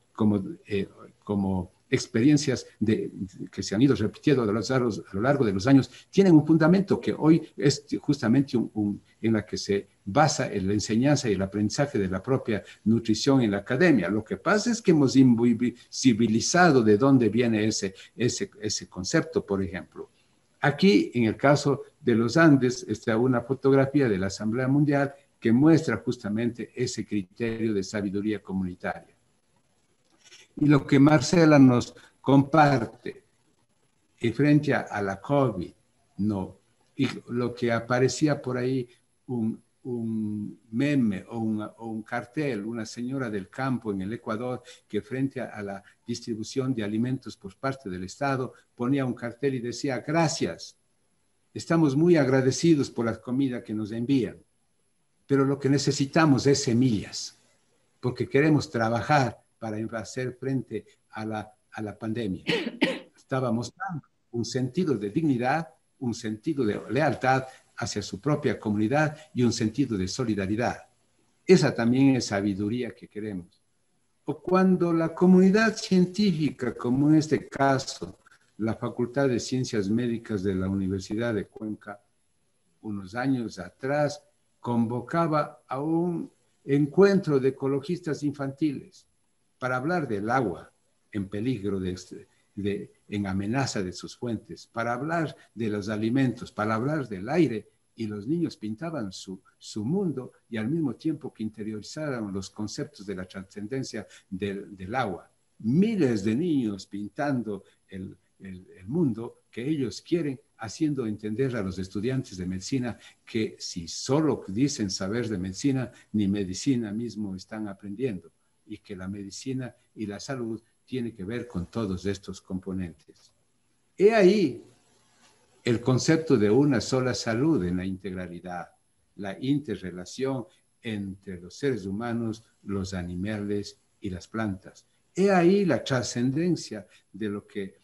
experiencias que se han ido repitiendo a lo largo de los años, tienen un fundamento que hoy es justamente en la que se basa en la enseñanza y el aprendizaje de la propia nutrición en la academia. Lo que pasa es que hemos invisibilizado de dónde viene ese concepto, por ejemplo. Aquí, en el caso de los Andes, está una fotografía de la Asamblea Mundial que muestra justamente ese criterio de sabiduría comunitaria. Y lo que Marcela nos comparte frente a la COVID, no, y lo que aparecía por ahí, un meme o un cartel, una señora del campo en el Ecuador que frente a la distribución de alimentos por parte del Estado ponía un cartel y decía: gracias, estamos muy agradecidos por la comida que nos envían, pero lo que necesitamos es semillas, porque queremos trabajar para hacer frente a la pandemia. Estaba mostrando un sentido de dignidad, un sentido de lealtad hacia su propia comunidad y un sentido de solidaridad. Esa también es sabiduría que queremos. O cuando la comunidad científica, como en este caso, la Facultad de Ciencias Médicas de la Universidad de Cuenca, unos años atrás, convocaba a un encuentro de ecologistas infantiles para hablar del agua en peligro, en amenaza de sus fuentes, para hablar de los alimentos, para hablar del aire, y los niños pintaban su mundo y al mismo tiempo que interiorizaban los conceptos de la trascendencia del agua. Miles de niños pintando el mundo que ellos quieren, haciendo entender a los estudiantes de medicina que si solo dicen saber de medicina, ni medicina mismo están aprendiendo, y que la medicina y la salud tiene que ver con todos estos componentes. He ahí el concepto de una sola salud en la integralidad, la interrelación entre los seres humanos, los animales y las plantas. He ahí la trascendencia de lo que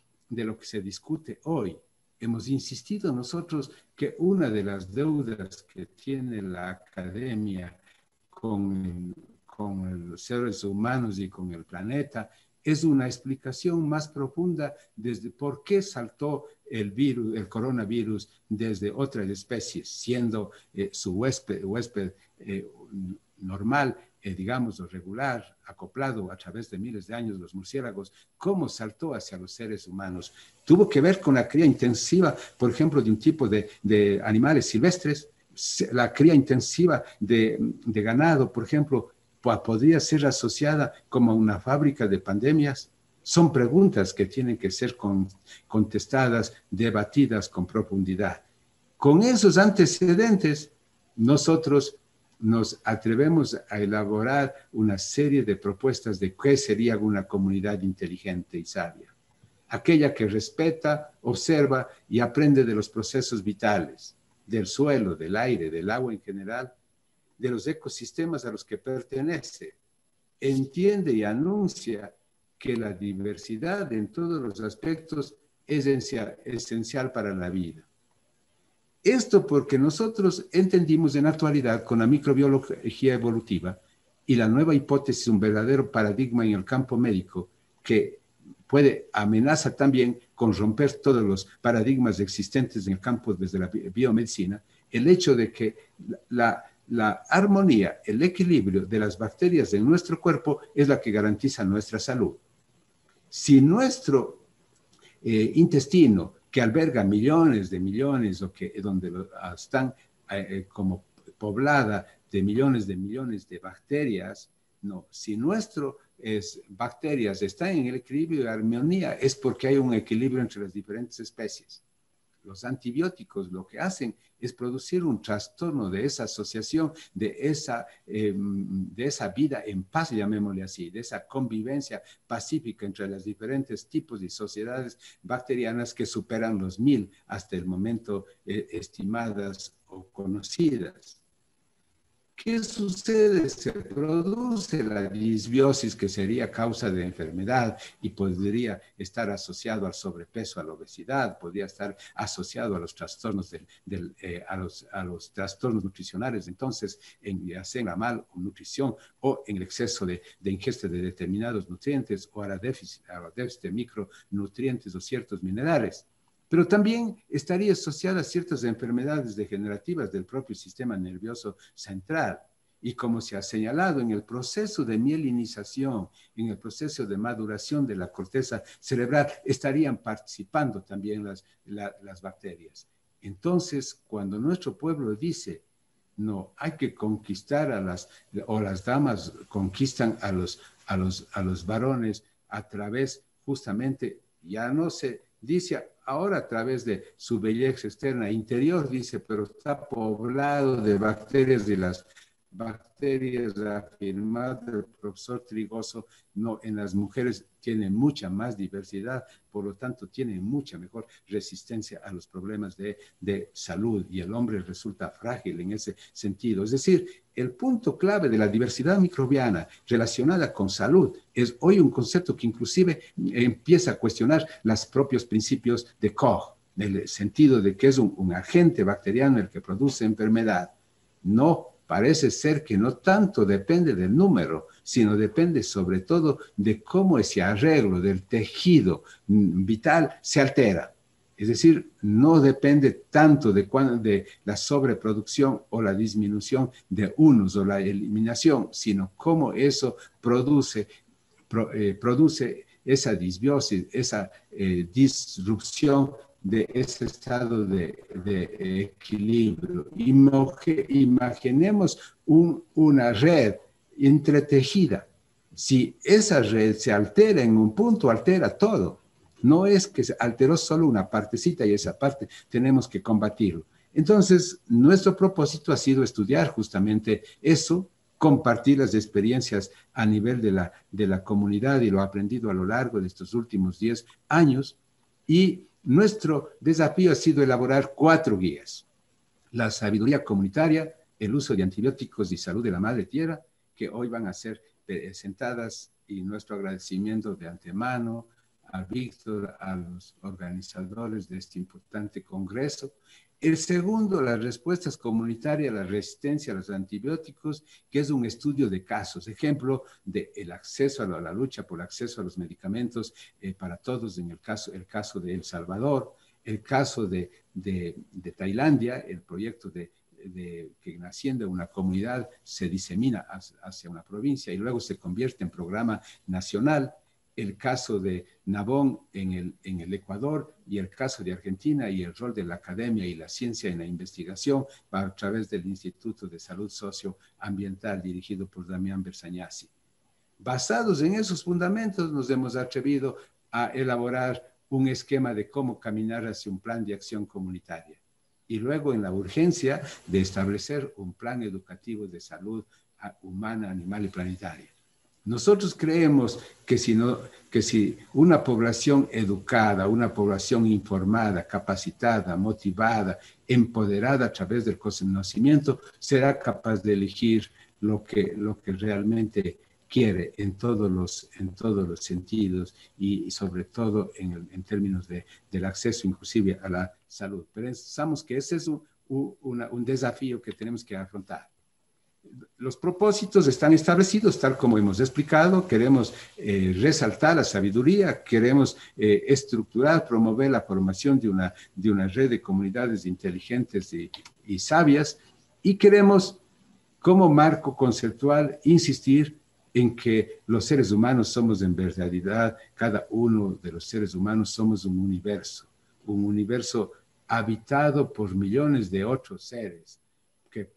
se discute hoy. Hemos insistido nosotros que una de las deudas que tiene la academia con los seres humanos y con el planeta es una explicación más profunda desde por qué saltó el coronavirus desde otras especies, siendo su huésped normal, digamos, o regular, acoplado a través de miles de años, los murciélagos, cómo saltó hacia los seres humanos. Tuvo que ver con la cría intensiva, por ejemplo, de un tipo de animales silvestres, la cría intensiva de ganado, por ejemplo, podría ser asociada como una fábrica de pandemias. Son preguntas que tienen que ser contestadas, debatidas con profundidad. Con esos antecedentes, nosotros nos atrevemos a elaborar una serie de propuestas de qué sería una comunidad inteligente y sabia. Aquella que respeta, observa y aprende de los procesos vitales, del suelo, del aire, del agua en general, de los ecosistemas a los que pertenece. Entiende y anuncia que la diversidad en todos los aspectos es esencial para la vida. Esto porque nosotros entendimos en la actualidad con la microbiología evolutiva y la nueva hipótesis, un verdadero paradigma en el campo médico que amenaza también con romper todos los paradigmas existentes en el campo desde la biomedicina, el hecho de que la armonía, el equilibrio de las bacterias en nuestro cuerpo es la que garantiza nuestra salud. Si nuestro intestino, que alberga millones de millones, donde están como poblada de millones de bacterias, no, si nuestras bacterias están en el equilibrio y armonía, es porque hay un equilibrio entre las diferentes especies. los antibióticos lo que hacen es producir un trastorno de esa asociación, de esa vida en paz, llamémosle así, de esa convivencia pacífica entre los diferentes tipos de sociedades bacterianas que superan los 1000 hasta el momento estimadas o conocidas. ¿Qué sucede? Se produce la disbiosis, que sería causa de enfermedad y podría estar asociado al sobrepeso, a la obesidad, podría estar asociado a los trastornos, a los trastornos nutricionales. Entonces, ya sea en la malnutrición o en el exceso de ingesta de determinados nutrientes o a la déficit de micronutrientes o ciertos minerales. Pero también estaría asociada a ciertas enfermedades degenerativas del propio sistema nervioso central. Y como se ha señalado, en el proceso de mielinización, en el proceso de maduración de la corteza cerebral, estarían participando también las bacterias. Entonces, cuando nuestro pueblo dice, no, hay que conquistar o las damas conquistan a los varones a través, justamente, ya no se dice ahora a través de su belleza externa, interior, dice, pero está poblado de bacterias, de las bacterias afirmadas del profesor Trigoso, no, en las mujeres tiene mucha más diversidad, por lo tanto tiene mucha mejor resistencia a los problemas de salud, y el hombre resulta frágil en ese sentido. Es decir, el punto clave de la diversidad microbiana relacionada con salud es hoy un concepto que inclusive empieza a cuestionar los propios principios de Koch, en el sentido de que es un agente bacteriano el que produce enfermedad. No, parece ser que no tanto depende del número, sino depende sobre todo de cómo ese arreglo del tejido vital se altera. Es decir, no depende tanto de la sobreproducción o la disminución de unos o la eliminación, sino cómo eso produce esa disbiosis, esa disrupción de ese estado de equilibrio. Imaginemos una red entretejida. Si esa red se altera en un punto, altera todo. No es que se alteró solo una partecita y esa parte tenemos que combatirlo. Entonces, nuestro propósito ha sido estudiar justamente eso, compartir las experiencias a nivel de la comunidad y lo aprendido a lo largo de estos últimos 10 años. Y nuestro desafío ha sido elaborar 4 guías. La sabiduría comunitaria, el uso de antibióticos y salud de la madre tierra, que hoy van a ser presentadas, y nuestro agradecimiento de antemano a Víctor, a los organizadores de este importante congreso. El segundo, las respuestas comunitarias a la resistencia a los antibióticos, que es un estudio de casos, ejemplo del acceso a la lucha por el acceso a los medicamentos para todos, en el caso de El Salvador, el caso de Tailandia, el proyecto que naciendo en una comunidad se disemina hacia una provincia y luego se convierte en programa nacional, el caso de Nabón en el Ecuador y el caso de Argentina y el rol de la academia y la ciencia en la investigación a través del Instituto de Salud Socioambiental dirigido por Damián Berzagnassi. Basados en esos fundamentos nos hemos atrevido a elaborar un esquema de cómo caminar hacia un plan de acción comunitaria y luego en la urgencia de establecer un plan educativo de salud humana, animal y planetaria. Nosotros creemos que si una población educada, una población informada, capacitada, motivada, empoderada a través del conocimiento, será capaz de elegir lo que realmente quiere en todos los sentidos y sobre todo en términos del acceso inclusive a la salud. Pensamos que ese es un desafío que tenemos que afrontar. Los propósitos están establecidos tal como hemos explicado. Queremos resaltar la sabiduría, queremos estructurar, promover la formación de una red de comunidades inteligentes y sabias, y queremos como marco conceptual insistir en que los seres humanos somos en verdad, cada uno de los seres humanos somos un universo habitado por millones de otros seres que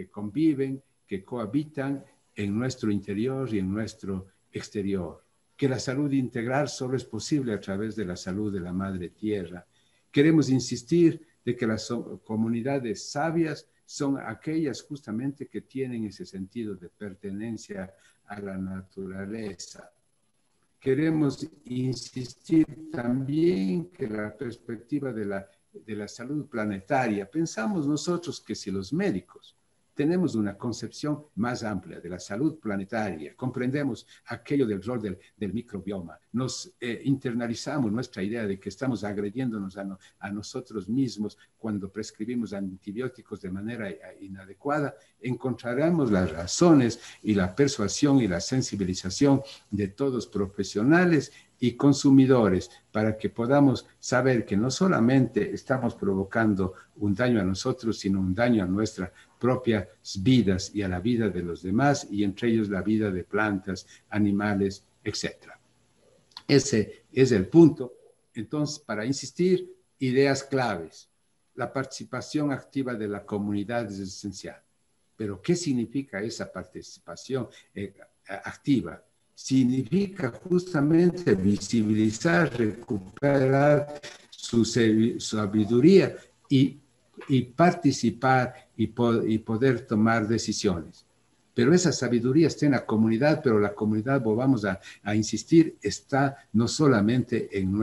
conviven, que cohabitan en nuestro interior y en nuestro exterior. Que la salud integral solo es posible a través de la salud de la madre tierra. Queremos insistir de que las comunidades sabias son aquellas justamente que tienen ese sentido de pertenencia a la naturaleza. Queremos insistir también que la perspectiva de la salud planetaria, pensamos nosotros que si los médicos tenemos una concepción más amplia de la salud planetaria, comprendemos aquello del rol del microbioma, nos internalizamos nuestra idea de que estamos agrediéndonos a nosotros mismos cuando prescribimos antibióticos de manera inadecuada, encontraremos las razones y la persuasión y la sensibilización de todos profesionales y consumidores para que podamos saber que no solamente estamos provocando un daño a nosotros, sino un daño a nuestras propias vidas y a la vida de los demás, y entre ellos la vida de plantas, animales, etc. Ese es el punto. Entonces, para insistir, ideas claves. La participación activa de la comunidad es esencial. Pero, ¿qué significa esa participación activa? Significa justamente visibilizar, recuperar su sabiduría y participar y poder tomar decisiones. Pero esa sabiduría está en la comunidad, pero la comunidad, volvamos a insistir, está no solamente en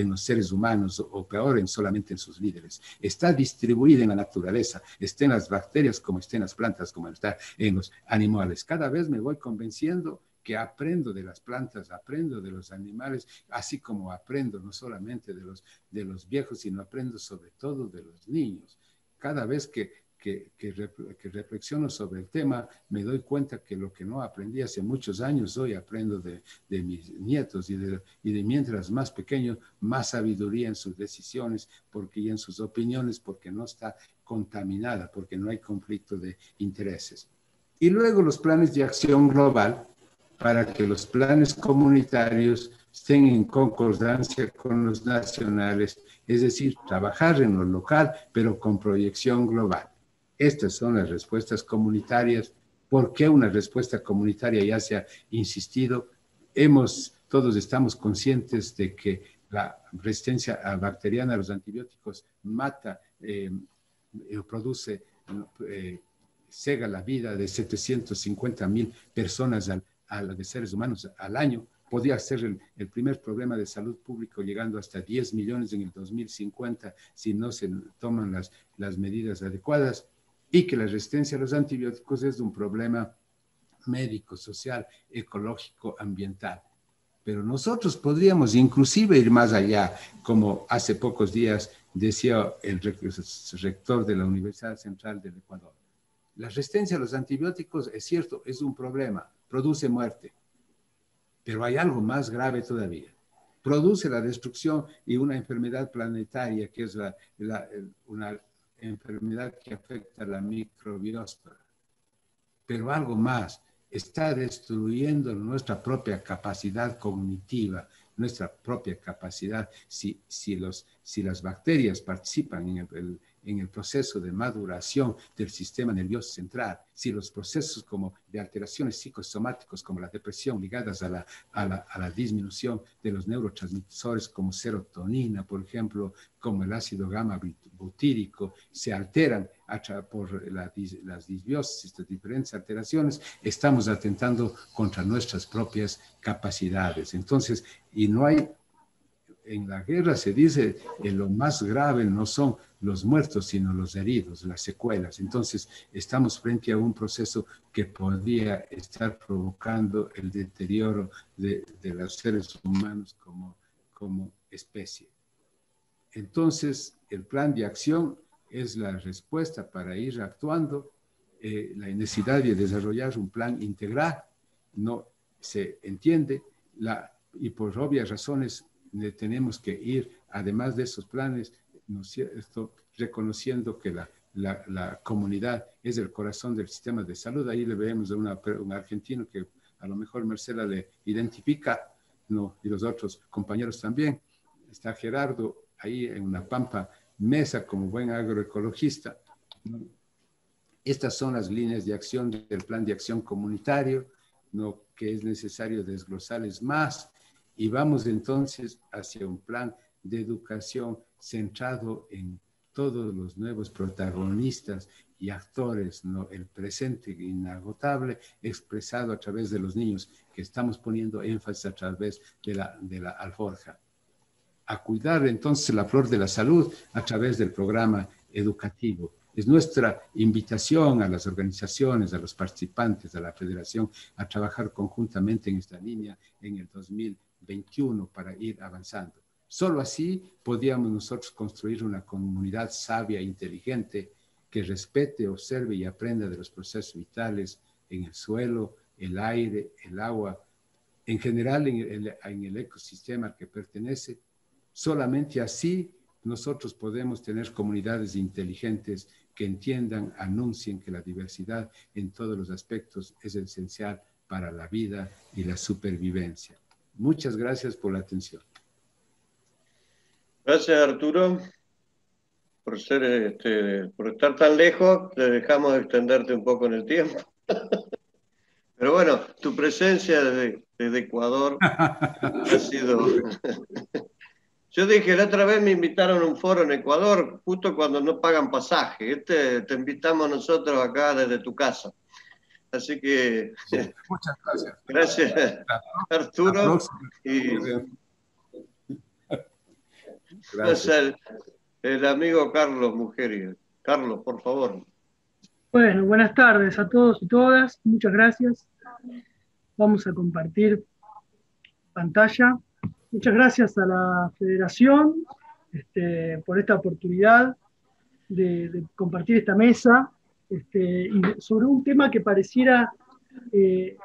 los seres humanos, o peor, solamente en sus líderes. Está distribuida en la naturaleza, está en las bacterias, como está en las plantas, como está en los animales. Cada vez me voy convenciendo que aprendo de las plantas, aprendo de los animales, así como aprendo no solamente de los viejos, sino aprendo sobre todo de los niños. Cada vez que reflexiono sobre el tema, me doy cuenta que lo que no aprendí hace muchos años, hoy aprendo de mis nietos y de mientras más pequeño, más sabiduría en sus decisiones y en sus opiniones, porque no está contaminada, porque no hay conflicto de intereses. Y luego los planes de acción global, para que los planes comunitarios estén en concordancia con los nacionales, es decir, trabajar en lo local, pero con proyección global. Estas son las respuestas comunitarias. ¿Por qué una respuesta comunitaria? Ya se ha insistido. Todos estamos conscientes de que la resistencia bacteriana a los antibióticos mata, produce, cega la vida de 750,000 personas de seres humanos al año. Podría ser el primer problema de salud público, llegando hasta 10 millones en el 2050 si no se toman las medidas adecuadas, y que la resistencia a los antibióticos es un problema médico, social, ecológico, ambiental. Pero nosotros podríamos inclusive ir más allá, como hace pocos días decía el rector de la Universidad Central del Ecuador. La resistencia a los antibióticos, es cierto, es un problema, produce muerte. Pero hay algo más grave todavía. Produce la destrucción y una enfermedad planetaria, que es una enfermedad que afecta a la microbiosfera. Pero algo más, está destruyendo nuestra propia capacidad cognitiva, nuestra propia capacidad. Si las bacterias participan en el proceso de maduración del sistema nervioso central, si los procesos como de alteraciones psicosomáticos como la depresión ligadas a la disminución de los neurotransmisores como serotonina, por ejemplo, como el ácido gamma butírico, se alteran por las disbiosis, estas diferentes alteraciones, estamos atentando contra nuestras propias capacidades. Entonces, y no hay... En la guerra se dice que lo más grave no son los muertos, sino los heridos, las secuelas. Entonces, estamos frente a un proceso que podría estar provocando el deterioro de los seres humanos como especie. Entonces, el plan de acción es la respuesta para ir actuando. La necesidad de desarrollar un plan integral no se entiende y por obvias razones tenemos que ir, además de esos planes, ¿no es cierto?, reconociendo que la comunidad es el corazón del sistema de salud. Ahí le vemos a un argentino que a lo mejor Marcela le identifica, ¿no?, y los otros compañeros también. Está Gerardo ahí en una pampa mesa como buen agroecologista, ¿no? Estas son las líneas de acción del plan de acción comunitario, ¿no?, que es necesario desglosarles más. Y vamos entonces hacia un plan de educación centrado en todos los nuevos protagonistas y actores, ¿no? El presente inagotable expresado a través de los niños, que estamos poniendo énfasis a través de la alforja. A cuidar entonces la flor de la salud a través del programa educativo. Es nuestra invitación a las organizaciones, a los participantes, a la federación, a trabajar conjuntamente en esta línea en el 2021 para ir avanzando. Solo así podíamos nosotros construir una comunidad sabia e inteligente que respete, observe y aprenda de los procesos vitales en el suelo, el aire, el agua, en general en el ecosistema al que pertenece. Solamente así nosotros podemos tener comunidades inteligentes que entiendan, anuncien que la diversidad en todos los aspectos es esencial para la vida y la supervivencia. Muchas gracias por la atención. Gracias, Arturo, por estar tan lejos. Te dejamos extenderte un poco en el tiempo. Pero bueno, tu presencia desde Ecuador ha sido... Yo dije, la otra vez me invitaron a un foro en Ecuador, justo cuando no pagan pasaje. Te invitamos nosotros acá desde tu casa. Así que... Muchas gracias. Gracias, Arturo. Gracias. El amigo Carlos Mugerio. Carlos, por favor. Bueno, buenas tardes a todos y todas. Muchas gracias. Vamos a compartir pantalla. Muchas gracias a la Federación por esta oportunidad de compartir esta mesa y sobre un tema que pareciera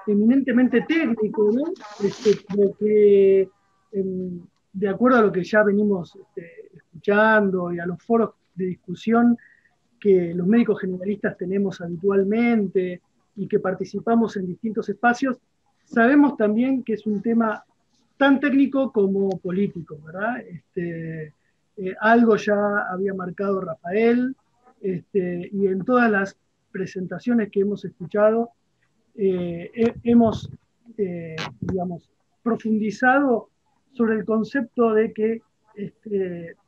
eminentemente técnico, ¿no? Pero que, de acuerdo a lo que ya venimos escuchando y a los foros de discusión que los médicos generalistas tenemos habitualmente y que participamos en distintos espacios, sabemos también que es un tema tan técnico como político, ¿verdad? Algo ya había marcado Rafael, y en todas las presentaciones que hemos escuchado, hemos, digamos, profundizado sobre el concepto de que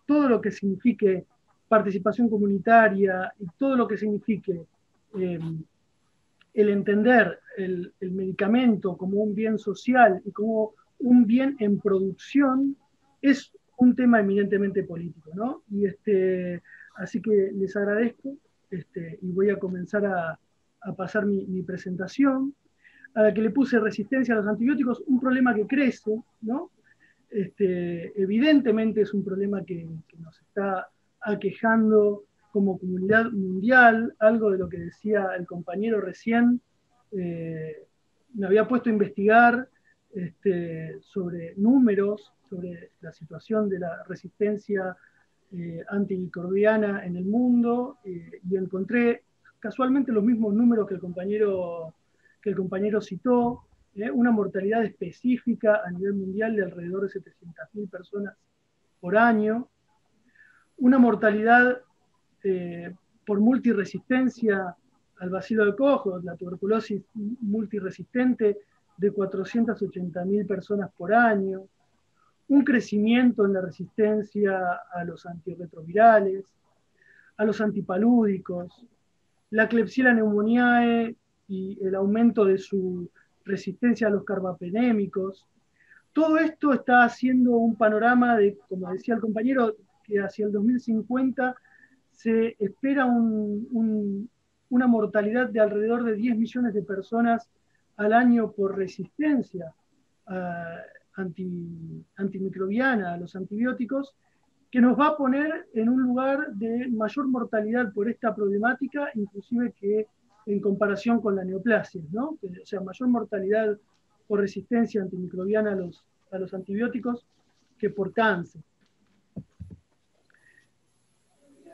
todo lo que signifique participación comunitaria y todo lo que signifique el entender el medicamento como un bien social y como un bien en producción es un tema eminentemente político, ¿no? Y así que les agradezco y voy a comenzar a pasar mi presentación, a la que le puse resistencia a los antibióticos, un problema que crece, ¿no? Evidentemente es un problema que nos está aquejando como comunidad mundial, algo de lo que decía el compañero recién, me había puesto a investigar sobre números, sobre la situación de la resistencia antimicrobiana en el mundo, y encontré casualmente los mismos números que el compañero citó, una mortalidad específica a nivel mundial de alrededor de 700.000 personas por año, una mortalidad por multiresistencia al bacilo de Koch, la tuberculosis multiresistente, de 480.000 personas por año, un crecimiento en la resistencia a los antirretrovirales, a los antipalúdicos, la Klebsiella pneumoniae y el aumento de su resistencia a los carbapenémicos. Todo esto está haciendo un panorama de, como decía el compañero, que hacia el 2050 se espera una mortalidad de alrededor de 10 millones de personas al año por resistencia antimicrobiana a los antibióticos, que nos va a poner en un lugar de mayor mortalidad por esta problemática, inclusive que en comparación con la neoplasia, ¿no? O sea, mayor mortalidad por resistencia antimicrobiana a los antibióticos que por cáncer.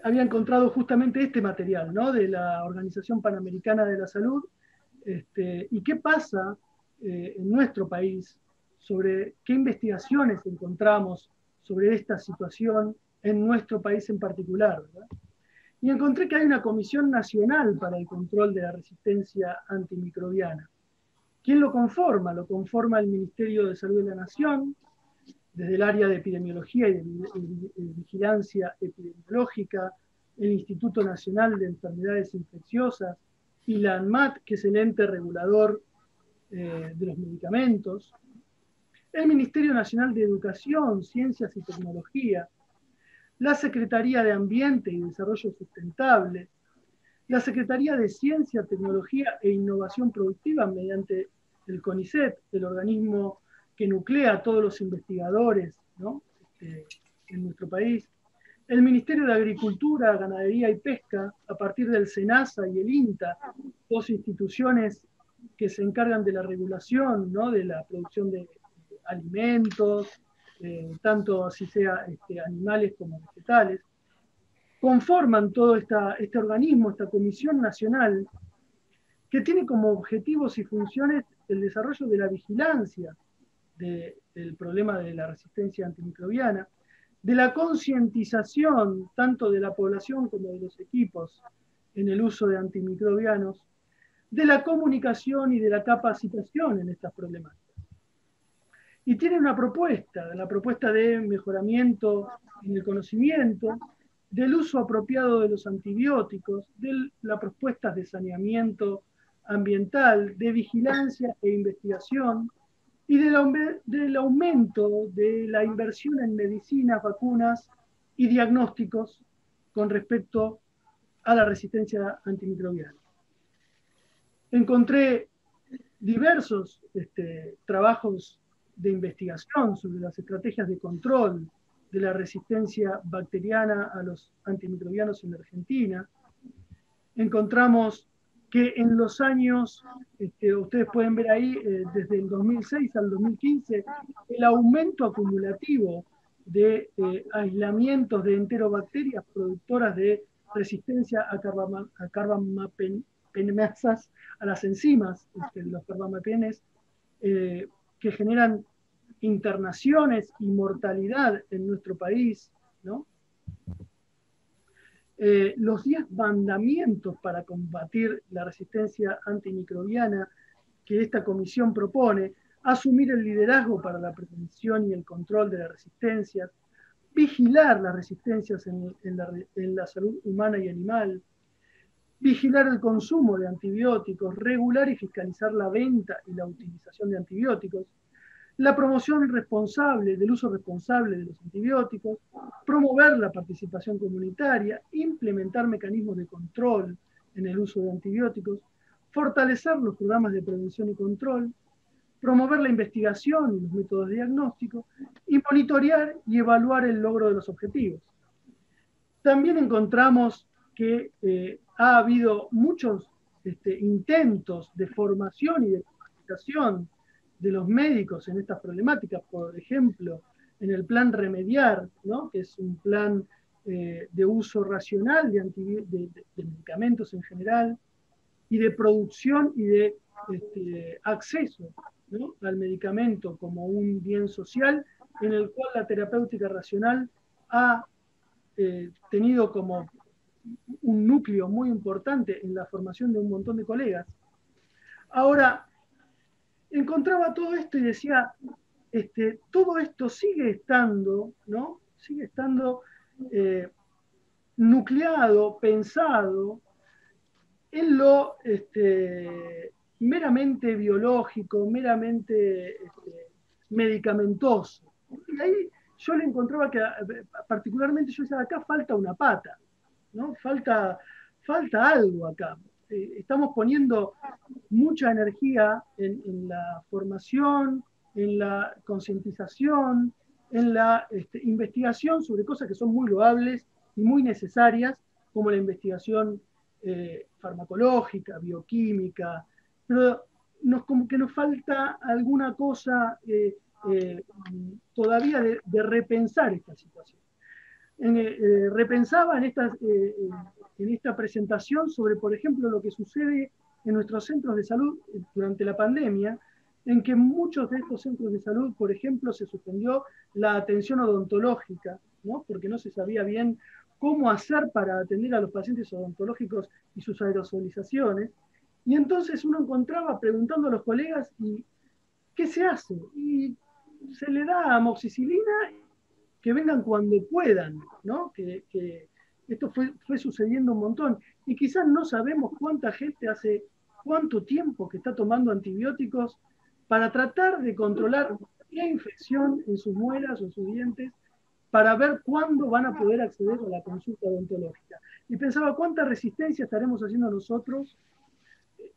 Había encontrado justamente este material, ¿no? De la Organización Panamericana de la Salud, y qué pasa en nuestro país, sobre qué investigaciones encontramos sobre esta situación en nuestro país en particular, ¿verdad? Y encontré que hay una Comisión Nacional para el Control de la Resistencia Antimicrobiana. ¿Quién lo conforma? Lo conforma el Ministerio de Salud de la Nación, desde el área de epidemiología y de vigilancia epidemiológica, el Instituto Nacional de Enfermedades Infecciosas y la ANMAT, que es el ente regulador de los medicamentos, el Ministerio Nacional de Educación, Ciencias y Tecnología, la Secretaría de Ambiente y Desarrollo Sustentable, la Secretaría de Ciencia, Tecnología e Innovación Productiva mediante el CONICET, el organismo que nuclea a todos los investigadores, ¿no? En nuestro país, el Ministerio de Agricultura, Ganadería y Pesca, a partir del SENASA y el INTA, dos instituciones que se encargan de la regulación, ¿no? De la producción de alimentos, tanto así sea animales como vegetales, conforman todo este organismo, esta Comisión Nacional, que tiene como objetivos y funciones el desarrollo de la vigilancia del problema de la resistencia antimicrobiana, de la concientización tanto de la población como de los equipos en el uso de antimicrobianos, de la comunicación y de la capacitación en estas problemáticas. Y tiene una propuesta, la propuesta de mejoramiento en el conocimiento, del uso apropiado de los antibióticos, de las propuestas de saneamiento ambiental, de vigilancia e investigación, y del aumento de la inversión en medicinas, vacunas y diagnósticos con respecto a la resistencia antimicrobiana. Encontré diversos trabajos de investigación sobre las estrategias de control de la resistencia bacteriana a los antimicrobianos en Argentina. Encontramos que en los años, ustedes pueden ver ahí, desde el 2006 al 2015, el aumento acumulativo de aislamientos de enterobacterias productoras de resistencia a carbamapenemasas, a las enzimas, los carbamapenes, que generan internaciones y mortalidad en nuestro país, ¿no? Los 10 mandamientos para combatir la resistencia antimicrobiana que esta comisión propone, asumir el liderazgo para la prevención y el control de las resistencias, vigilar las resistencias en la salud humana y animal, vigilar el consumo de antibióticos, regular y fiscalizar la venta y la utilización de antibióticos, la promoción responsable del uso responsable de los antibióticos, promover la participación comunitaria, implementar mecanismos de control en el uso de antibióticos, fortalecer los programas de prevención y control, promover la investigación y los métodos diagnósticos, y monitorear y evaluar el logro de los objetivos. También encontramos que ha habido muchos intentos de formación y de capacitación de los médicos en estas problemáticas, por ejemplo, en el plan Remediar, ¿no? Que es un plan de uso racional de medicamentos en general, y de producción y de acceso, ¿no? Al medicamento como un bien social, en el cual la terapéutica racional ha tenido como un núcleo muy importante en la formación de un montón de colegas. Ahora, encontraba todo esto y decía, todo esto sigue estando, ¿no? Sigue estando nucleado, pensado en lo meramente biológico, meramente medicamentoso. Y ahí yo le encontraba que, particularmente yo decía, acá falta una pata, ¿no? Falta algo acá. Estamos poniendo mucha energía en la formación, en la concientización, en la investigación sobre cosas que son muy loables y muy necesarias, como la investigación farmacológica, bioquímica, pero como que nos falta alguna cosa todavía de repensar esta situación. Repensaba en esta presentación sobre, por ejemplo, lo que sucede en nuestros centros de salud durante la pandemia, en que en muchos de estos centros de salud, por ejemplo, se suspendió la atención odontológica, ¿no? Porque no se sabía bien cómo hacer para atender a los pacientes odontológicos y sus aerosolizaciones. Y entonces uno encontraba preguntando a los colegas, ¿y qué se hace? Y se le da amoxicilina, que vengan cuando puedan, ¿no? Que esto fue sucediendo un montón. Y quizás no sabemos cuánta gente hace cuánto tiempo que está tomando antibióticos para tratar de controlar la infección en sus muelas o en sus dientes, para ver cuándo van a poder acceder a la consulta odontológica. Y pensaba cuánta resistencia estaremos haciendo nosotros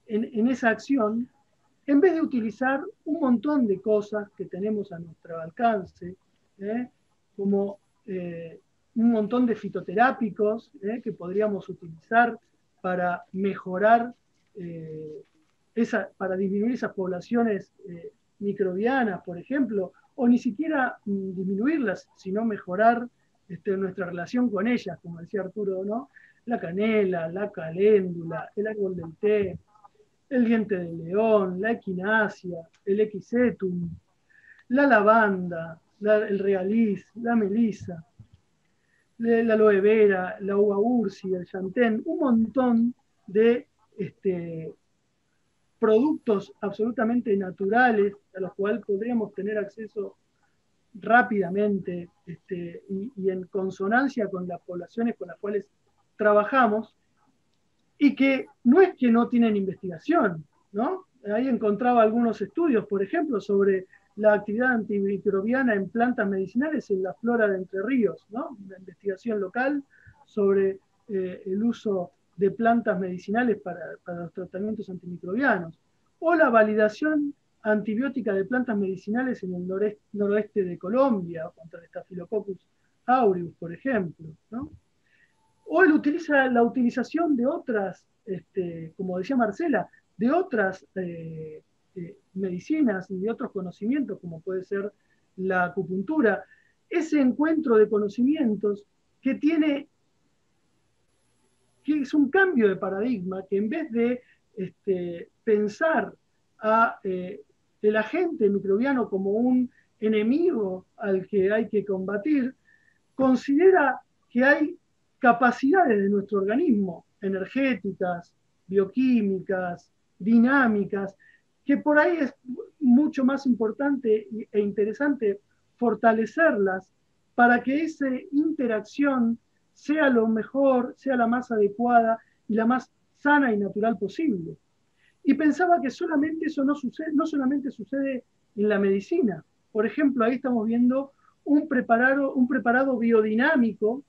en esa acción, en vez de utilizar un montón de cosas que tenemos a nuestro alcance, como un montón de fitoterápicos que podríamos utilizar para mejorar, para disminuir esas poblaciones microbianas, por ejemplo, o ni siquiera disminuirlas, sino mejorar nuestra relación con ellas, como decía Arturo, ¿no? La canela, la caléndula, el árbol del té, el diente de león, la equinacia, el equisetum, la lavanda, el regaliz, la melisa, la aloe vera, la uva ursi, el chantén, un montón de productos absolutamente naturales a los cuales podríamos tener acceso rápidamente y en consonancia con las poblaciones con las cuales trabajamos, y que no es que no tienen investigación, ¿no? Ahí encontraba algunos estudios, por ejemplo, sobre la actividad antimicrobiana en plantas medicinales en la flora de Entre Ríos, ¿no? Una investigación local sobre el uso de plantas medicinales para los tratamientos antimicrobianos, o la validación antibiótica de plantas medicinales en el noroeste de Colombia, contra el Staphylococcus aureus, por ejemplo, ¿no? O él utiliza la utilización de otras, como decía Marcela, de otras medicinas y de otros conocimientos, como puede ser la acupuntura. Ese encuentro de conocimientos que es un cambio de paradigma, que en vez de pensar a el agente microbiano como un enemigo al que hay que combatir, considera que hay capacidades de nuestro organismo, energéticas, bioquímicas, dinámicas, que por ahí es mucho más importante e interesante fortalecerlas para que esa interacción sea lo mejor, sea la más adecuada y la más sana y natural posible. Y pensaba que solamente eso no solamente sucede en la medicina. Por ejemplo, ahí estamos viendo un preparado biodinámico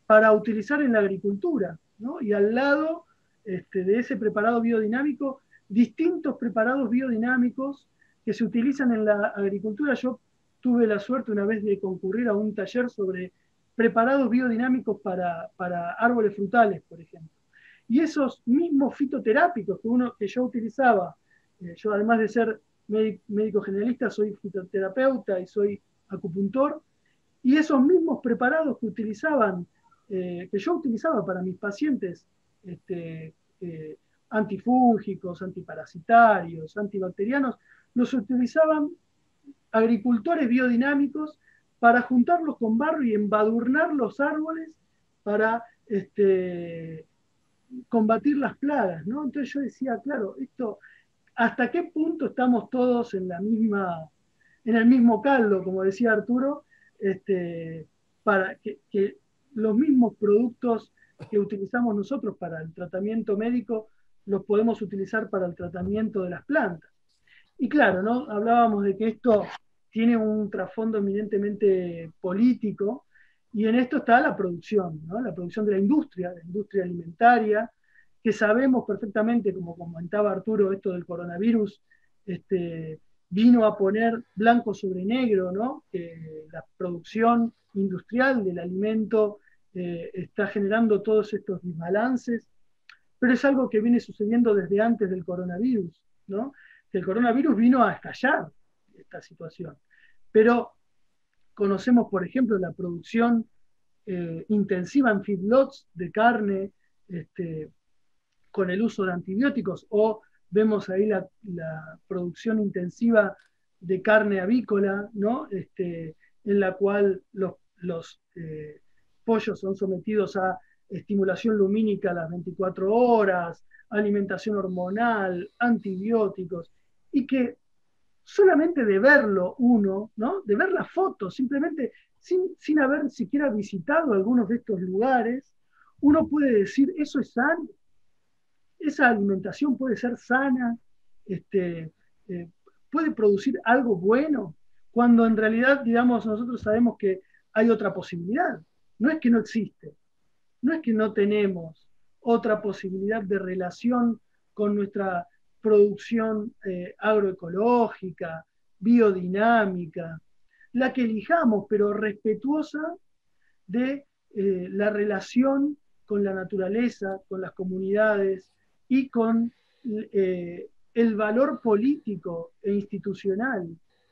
para utilizar en la agricultura, ¿no? Y al lado de ese preparado biodinámico, distintos preparados biodinámicos que se utilizan en la agricultura. Yo tuve la suerte una vez de concurrir a un taller sobre preparados biodinámicos para árboles frutales, por ejemplo. Y esos mismos fitoterápicos que yo utilizaba, yo además de ser médico generalista, soy fitoterapeuta y soy acupuntor, y esos mismos preparados que yo utilizaba para mis pacientes, antifúngicos, antiparasitarios, antibacterianos, los utilizaban agricultores biodinámicos para juntarlos con barro y embadurnar los árboles para combatir las plagas, ¿no? Entonces yo decía, claro, ¿hasta qué punto estamos todos en el mismo caldo, como decía Arturo, para que los mismos productos que utilizamos nosotros para el tratamiento médico los podemos utilizar para el tratamiento de las plantas? Y claro, ¿no? Hablábamos de que esto tiene un trasfondo eminentemente político, y en esto está la producción, ¿no? La producción de la industria alimentaria, que sabemos perfectamente, como comentaba Arturo, esto del coronavirus vino a poner blanco sobre negro, ¿no? Que la producción industrial del alimento está generando todos estos desbalances, pero es algo que viene sucediendo desde antes del coronavirus, ¿no? Que el coronavirus vino a estallar esta situación. Pero conocemos, por ejemplo, la producción intensiva en feedlots de carne con el uso de antibióticos, o vemos ahí la producción intensiva de carne avícola, ¿no? En la cual los pollos son sometidos a estimulación lumínica a las 24 horas, alimentación hormonal, antibióticos, y que solamente de verlo uno, ¿no? De ver la foto, simplemente sin haber siquiera visitado algunos de estos lugares, uno puede decir, eso es sano, esa alimentación puede ser sana, este, puede producir algo bueno, cuando en realidad, digamos, nosotros sabemos que hay otra posibilidad. No es que no existe, no es que no tenemos otra posibilidad de relación con nuestra producción agroecológica, biodinámica, la que elijamos, pero respetuosa de la relación con la naturaleza, con las comunidades y con el valor político e institucional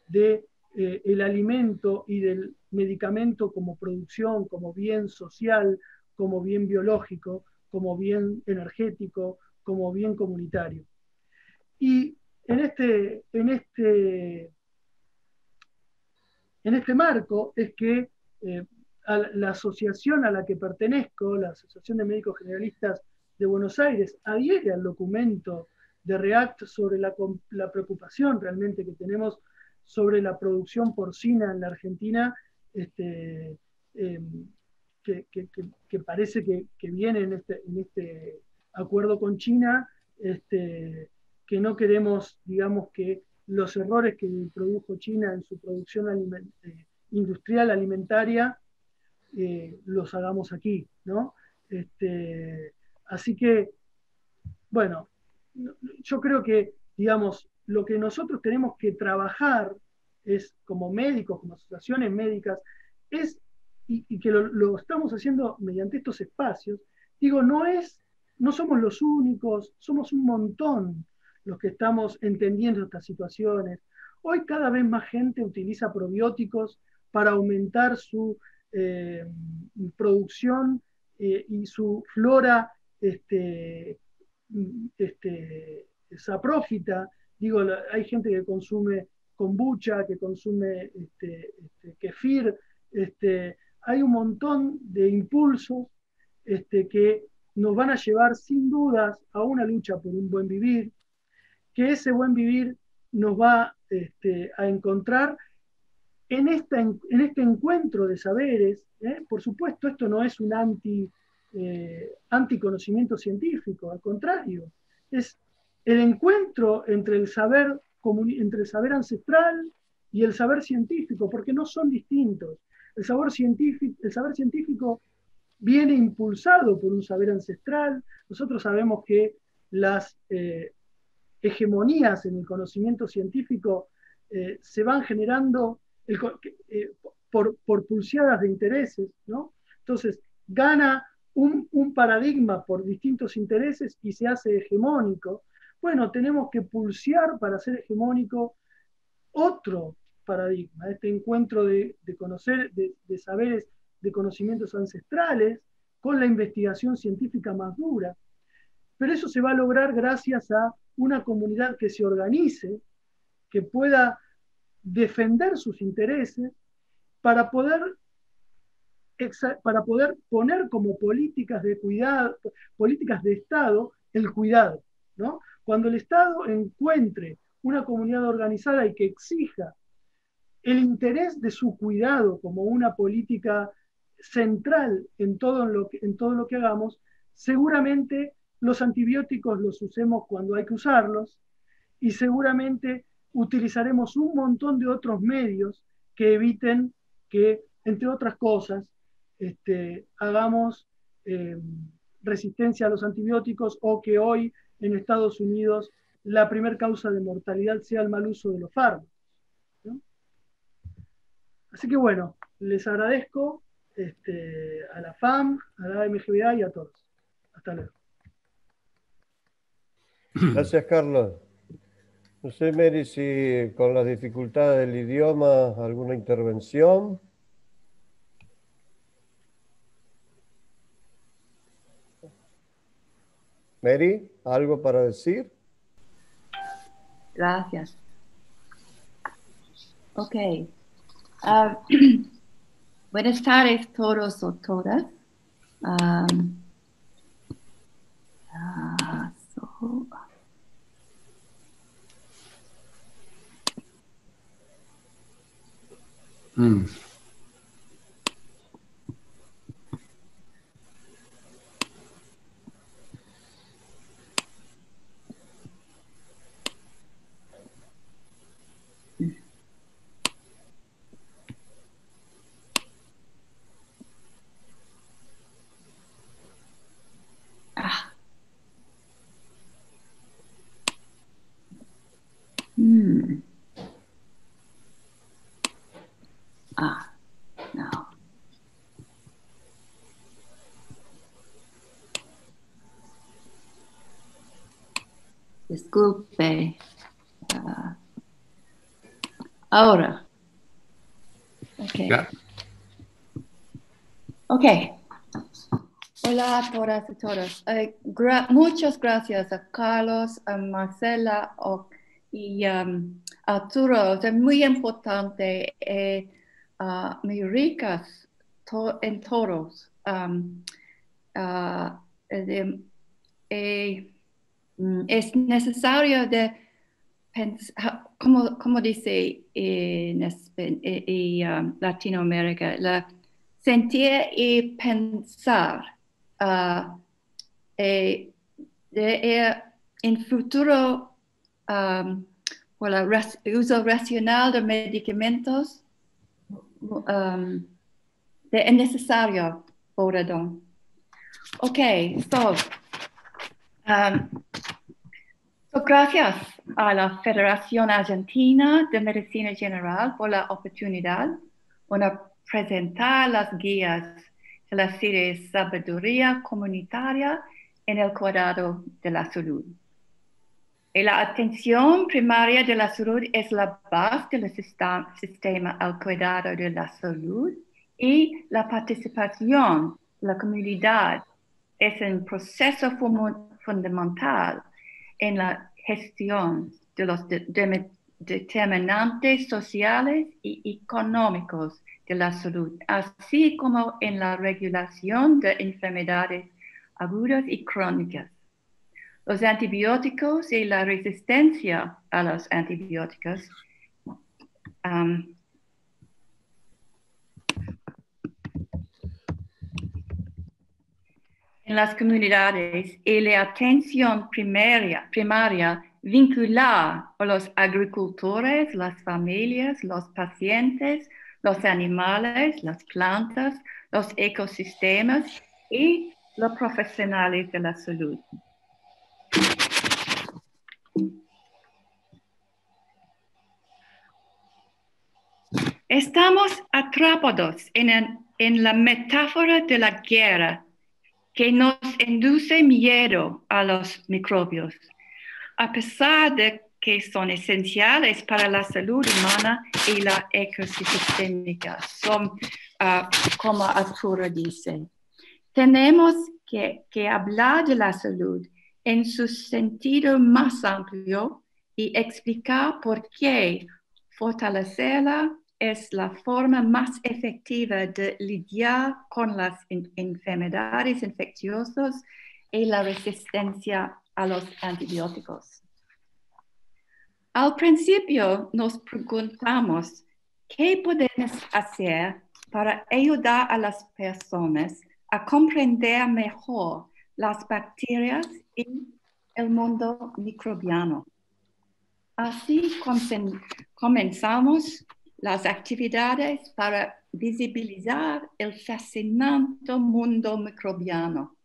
de el alimento y del medicamento como producción, como bien social, como bien biológico, como bien energético, como bien comunitario. Y en este marco es que la asociación a la que pertenezco, la Asociación de Médicos Generalistas de Buenos Aires, adhiere al documento de REACT sobre la preocupación realmente que tenemos sobre la producción porcina en la Argentina, que parece que viene en este acuerdo con China, que no queremos, digamos, que los errores que produjo China en su producción industrial alimentaria los hagamos aquí, ¿no? Así que, bueno, yo creo que, digamos, lo que nosotros tenemos que trabajar es, como médicos, como asociaciones médicas, y que lo estamos haciendo mediante estos espacios, digo, no somos los únicos, somos un montón los que estamos entendiendo estas situaciones. Hoy cada vez más gente utiliza probióticos para aumentar su producción y su flora saprófita. Digo, hay gente que consume kombucha, que consume kefir, hay un montón de impulsos que nos van a llevar sin dudas a una lucha por un buen vivir, que ese buen vivir nos va a encontrar en este encuentro de saberes. Por supuesto, esto no es un anticonocimiento científico, al contrario, es el encuentro entre el saber ancestral y el saber científico, porque no son distintos. El saber científico viene impulsado por un saber ancestral. Nosotros sabemos que las hegemonías en el conocimiento científico se van generando por pulseadas de intereses, ¿no? Entonces, gana un paradigma por distintos intereses y se hace hegemónico. Bueno, tenemos que pulsear para ser hegemónico otro paradigma, este encuentro de saberes, de conocimientos ancestrales, con la investigación científica más dura. Pero eso se va a lograr gracias a una comunidad que se organice, que pueda defender sus intereses para poder poner como políticas de cuidado, políticas de Estado, el cuidado, ¿no? Cuando el Estado encuentre una comunidad organizada y que exija el interés de su cuidado como una política central en todo lo que hagamos, seguramente los antibióticos los usemos cuando hay que usarlos y seguramente utilizaremos un montón de otros medios que eviten que, entre otras cosas, hagamos resistencia a los antibióticos, o que hoy en Estados Unidos la primera causa de mortalidad sea el mal uso de los fármacos, ¿no? Así que bueno, les agradezco a la FAM, a la MGBA y a todos. Hasta luego. Gracias, Carlos. No sé, Mary, si con las dificultades del idioma, alguna intervención. Mary, ¿algo para decir? Gracias. Ok. Buenas tardes todos o todas. Mm. Ah. Hmm. Ah, no. Disculpe. Ahora. Okay. Ya. Okay. Hola a todas y todos. Muchas gracias a Carlos, a Marcela y Arturo. Es muy importante, muy ricas en todos. Es necesario de pensar, como dice en Latinoamérica, sentir y pensar. En futuro, por el uso racional de medicamentos, es necesario, perdón. Ok, gracias a la Federación Argentina de Medicina General por la oportunidad de presentar las guías de la serie de sabiduría comunitaria en el cuidado de la salud. Y la atención primaria de la salud es la base del sistema al cuidado de la salud y la participación de la comunidad es un proceso fundamental en la gestión de los determinantes sociales y económicos de la salud, así como en la regulación de enfermedades agudas y crónicas. Los antibióticos y la resistencia a los antibióticos en las comunidades y la atención primaria vinculada a los agricultores, las familias, los pacientes, los animales, las plantas, los ecosistemas y los profesionales de la salud. Estamos atrapados en la metáfora de la guerra que nos induce miedo a los microbios, a pesar de que son esenciales para la salud humana y la ecosistémica, como Arturo dice. Tenemos que hablar de la salud en su sentido más amplio y explicar por qué fortalecerla es la forma más efectiva de lidiar con las enfermedades infecciosas y la resistencia a los antibióticos. Al principio nos preguntamos qué podemos hacer para ayudar a las personas a comprender mejor las bacterias y el mundo microbiano. Así comenzamos las actividades para visibilizar el fascinante mundo microbiano.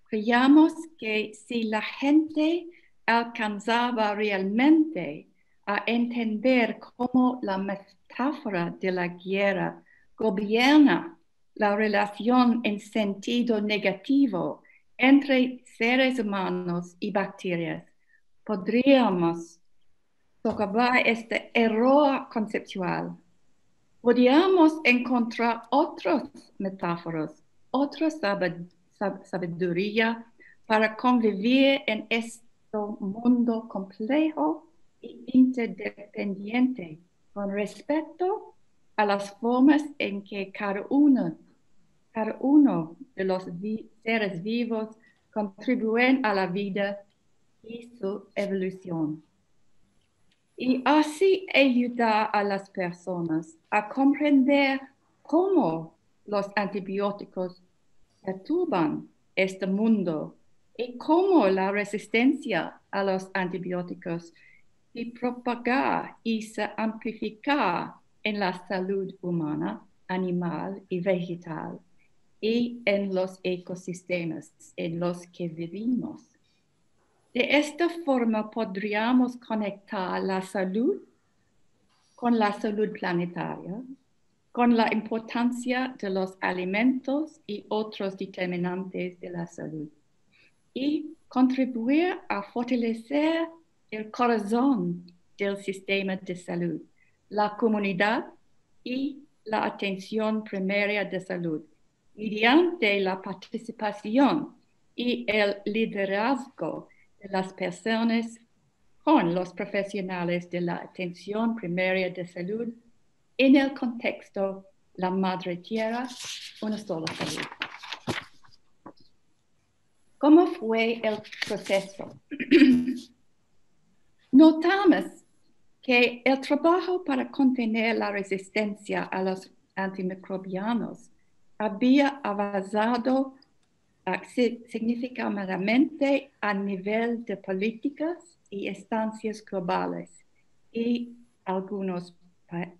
Creíamos que si la gente alcanzaba realmente a entender cómo la metáfora de la guerra gobierna la relación en sentido negativo entre seres humanos y bacterias, podríamos socavar este error conceptual. Podríamos encontrar otras metáforas, otra sabiduría para convivir en este mundo complejo e interdependiente, con respecto a las formas en que cada uno de los seres vivos contribuyen a la vida y su evolución. y así ayudar a las personas a comprender cómo los antibióticos perturban este mundo y cómo la resistencia a los antibióticos se propaga y se amplifica en la salud humana, animal y vegetal y en los ecosistemas en los que vivimos. De esta forma podríamos conectar la salud con la salud planetaria, con la importancia de los alimentos y otros determinantes de la salud, y contribuir a fortalecer el corazón del sistema de salud, la comunidad y la atención primaria de salud, mediante la participación y el liderazgo de las personas con los profesionales de la atención primaria de salud en el contexto La Madre Tierra, una sola salud. ¿Cómo fue el proceso? Notamos que el trabajo para contener la resistencia a los antimicrobianos había avanzado significativamente a nivel de políticas y instancias globales y algunos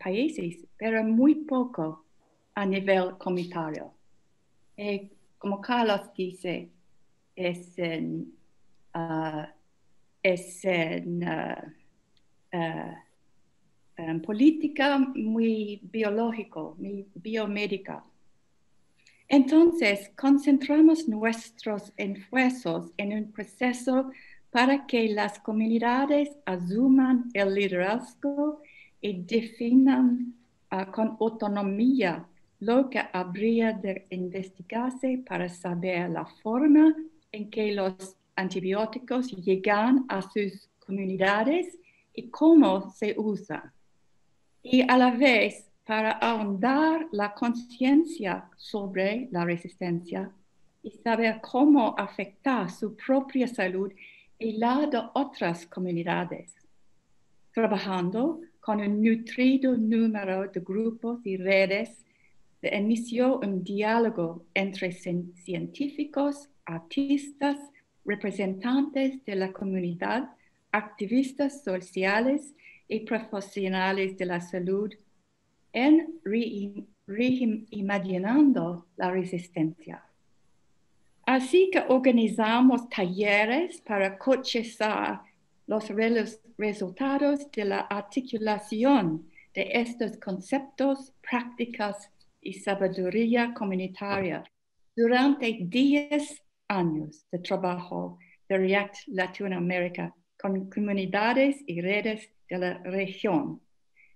países, pero muy poco a nivel comunitario. Como Carlos dice, es en política muy biológico, muy biomédica. Entonces, concentramos nuestros esfuerzos en un proceso para que las comunidades asuman el liderazgo y definan con autonomía lo que habría de investigarse para saber la forma en que los antibióticos llegan a sus comunidades y cómo se usan. Y a la vez, para ahondar la conciencia sobre la resistencia y saber cómo afectar su propia salud y la de otras comunidades, trabajando con un nutrido número de grupos y redes, se inició un diálogo entre científicos, artistas, representantes de la comunidad, activistas sociales y profesionales de la salud en reimaginando la resistencia. Así que organizamos talleres para cotizar los resultados de la articulación de estos conceptos, prácticas y sabiduría comunitaria durante 10 años de trabajo de REACT Latinoamérica con comunidades y redes de la región.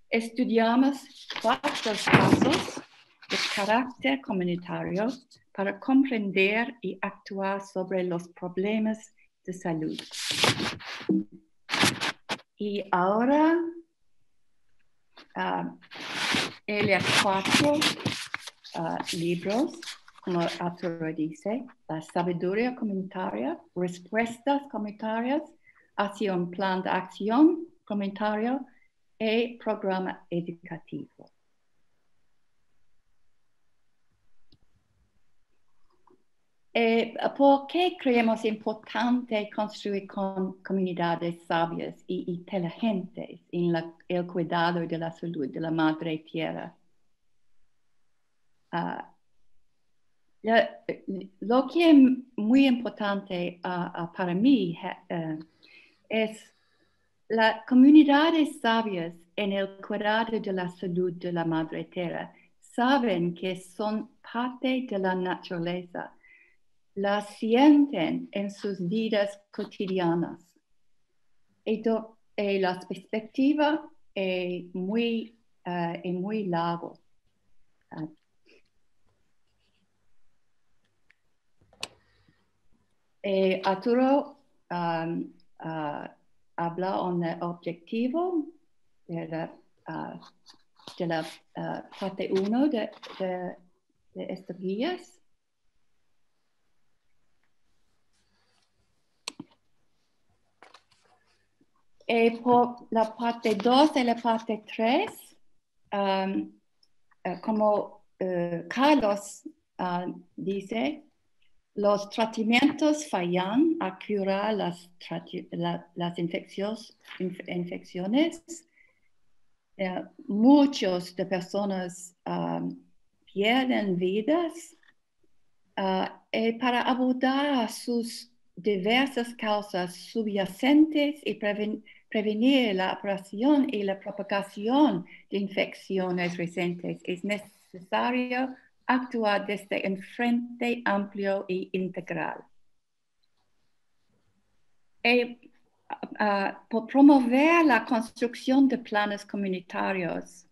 Estudiamos 4 casos de carácter comunitario para comprender y actuar sobre los problemas de salud. Y ahora, él es 4 libros, como Arturo dice, la sabiduría comunitaria, respuestas comunitarias hacia un plan de acción comunitario y programa educativo. ¿Por qué creemos importante construir comunidades sabias e inteligentes en el cuidado de la salud de la madre tierra? Lo que es muy importante para mí es las comunidades sabias en el cuidado de la salud de la madre tierra saben que son parte de la naturaleza. La sienten en sus vidas cotidianas. Y la perspectiva es muy largo. Arturo habla en el objetivo de la parte 1 de estas guías. Por la parte 2 y la parte 3, como Carlos dice, los tratamientos fallan a curar las infecciones. Muchas de personas pierden vidas para abordar sus diversas causas subyacentes y prevenir la aparición y la propagación de infecciones recientes. Es necesario actuar desde un frente amplio e integral. Por promover la construcción de planes comunitarios,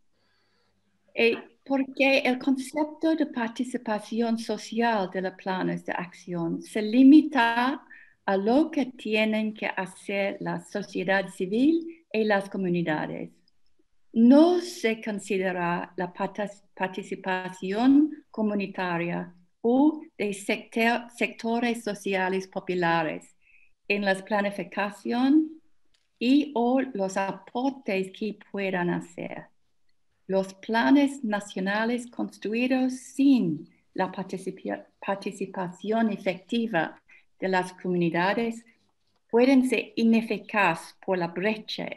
porque el concepto de participación social de los planes de acción se limita a lo que tienen que hacer la sociedad civil y las comunidades. No se considera la participación comunitaria o de sectores sociales populares en la planificación y o los aportes que puedan hacer. Los planes nacionales construidos sin la participación efectiva de las comunidades pueden ser ineficaces por la brecha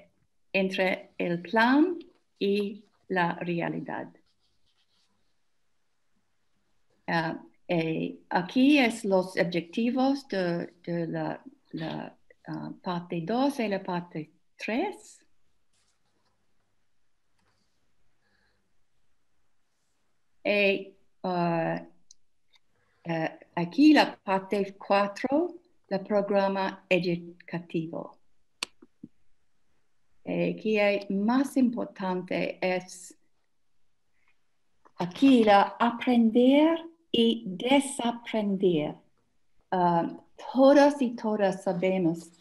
entre el plan y la realidad. Aquí es los objetivos de la parte 2 y la parte 3. Aquí la parte 4, el programa educativo. Aquí es más importante es aquí la aprender y desaprender. Todas y todas sabemos,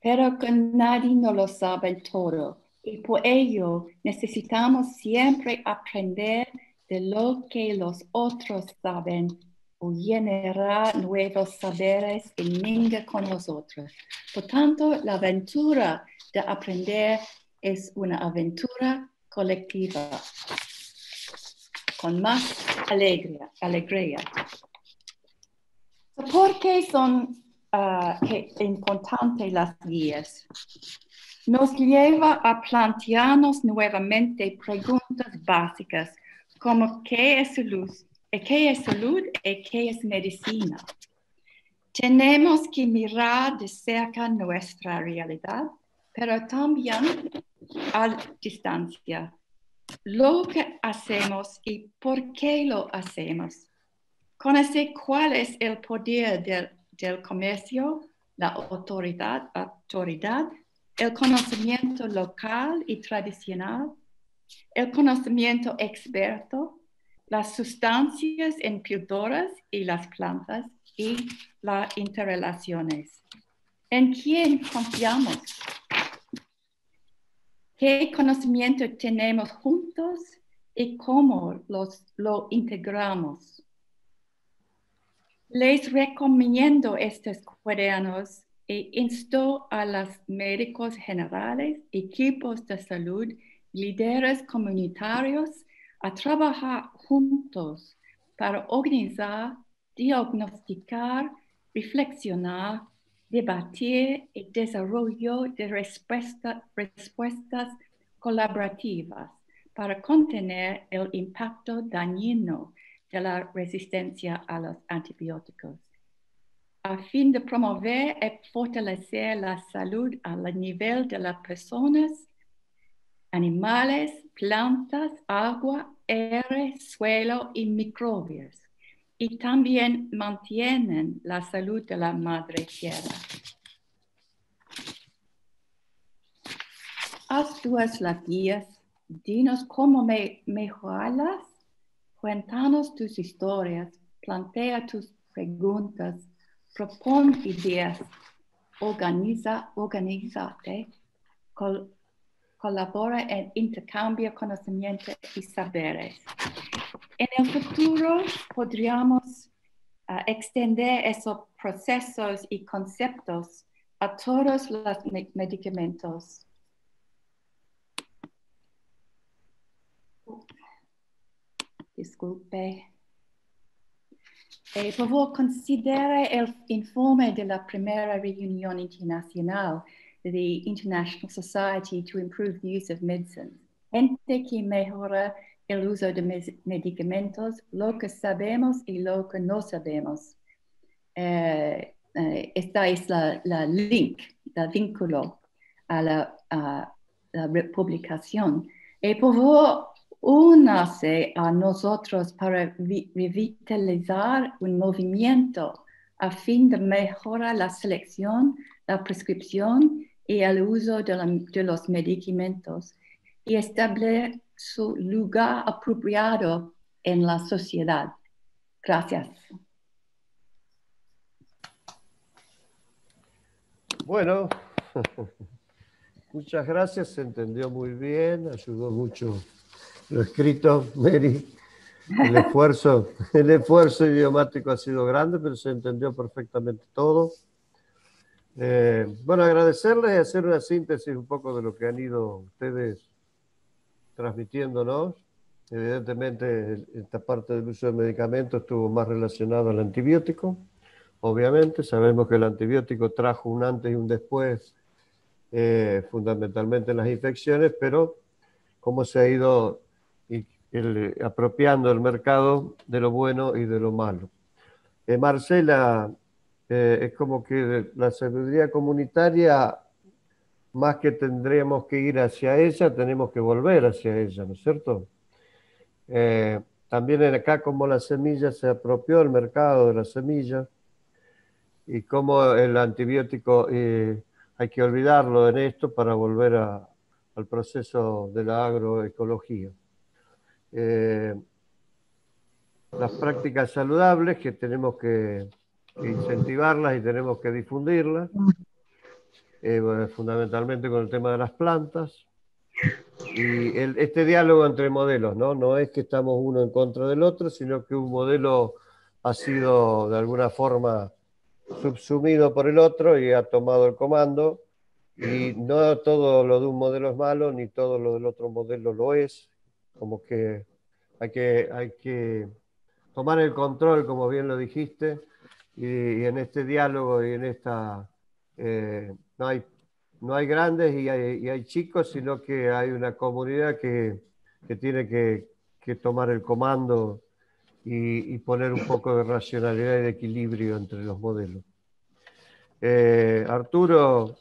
pero que nadie no lo sabe todo. Y por ello necesitamos siempre aprender de lo que los otros saben o generar nuevos saberes en línea con nosotros. Por tanto, la aventura de aprender es una aventura colectiva con más alegría. ¿Por qué son importantes las guías? Nos lleva a plantearnos nuevamente preguntas básicas como ¿qué es salud y qué es medicina? Tenemos que mirar de cerca nuestra realidad, pero también a distancia. Lo que hacemos y por qué lo hacemos. Conocer cuál es el poder del comercio, la autoridad, el conocimiento local y tradicional, el conocimiento experto, las sustancias impulsoras y las plantas y las interrelaciones. ¿En quién confiamos? ¿Qué conocimiento tenemos juntos y cómo lo integramos? Les recomiendo estos cuadernos e insto a los médicos generales, equipos de salud, líderes comunitarios a trabajar juntos para organizar, diagnosticar, reflexionar, debatir y desarrollo de respuestas colaborativas para contener el impacto dañino de la resistencia a los antibióticos, a fin de promover y fortalecer la salud al nivel de las personas, animales, plantas, agua, aire, suelo y microbios, y también mantienen la salud de la madre tierra. Haz tú las guías, dinos cómo mejorarlas. Cuéntanos tus historias, plantea tus preguntas, propon ideas, organízate, colabora en intercambio conocimiento y saberes. En el futuro podríamos extender esos procesos y conceptos a todos los medicamentos Disculpe. Por favor, considere el informe de la primera reunión internacional de the International Society to Improve the Use of Medicines. Gente que mejora el uso de medicamentos, lo que sabemos y lo que no sabemos. Esta es la link, el vínculo a la publicación. Por favor, únase a nosotros para revitalizar un movimiento a fin de mejorar la selección, la prescripción y el uso de los medicamentos y establecer su lugar apropiado en la sociedad. Gracias. Bueno, muchas gracias, se entendió muy bien, ayudó mucho lo escrito, Mary. El esfuerzo idiomático ha sido grande, pero se entendió perfectamente todo. Bueno, agradecerles y hacer una síntesis un poco de lo que han ido ustedes transmitiéndonos. Evidentemente, esta parte del uso de medicamentos estuvo más relacionado al antibiótico. Obviamente, sabemos que el antibiótico trajo un antes y un después, fundamentalmente en las infecciones, pero cómo se ha ido apropiando el mercado de lo bueno y de lo malo. Marcela, es como que la sabiduría comunitaria, más que tendremos que ir hacia ella, tenemos que volver hacia ella, ¿no es cierto? También acá como la semilla se apropió el mercado de la semilla y cómo el antibiótico hay que olvidarlo en esto para volver al proceso de la agroecología. Las prácticas saludables que tenemos que incentivarlas y tenemos que difundirlas, fundamentalmente con el tema de las plantas. Y este diálogo entre modelos, ¿no? No es que estamos uno en contra del otro, sino que un modelo ha sido de alguna forma subsumido por el otro y ha tomado el comando, y no todo lo de un modelo es malo, ni todo lo del otro modelo lo es, como que hay que tomar el control, como bien lo dijiste, y en este diálogo y en esta... no hay grandes y hay chicos, sino que hay una comunidad que tiene que tomar el comando y poner un poco de racionalidad y de equilibrio entre los modelos. Arturo,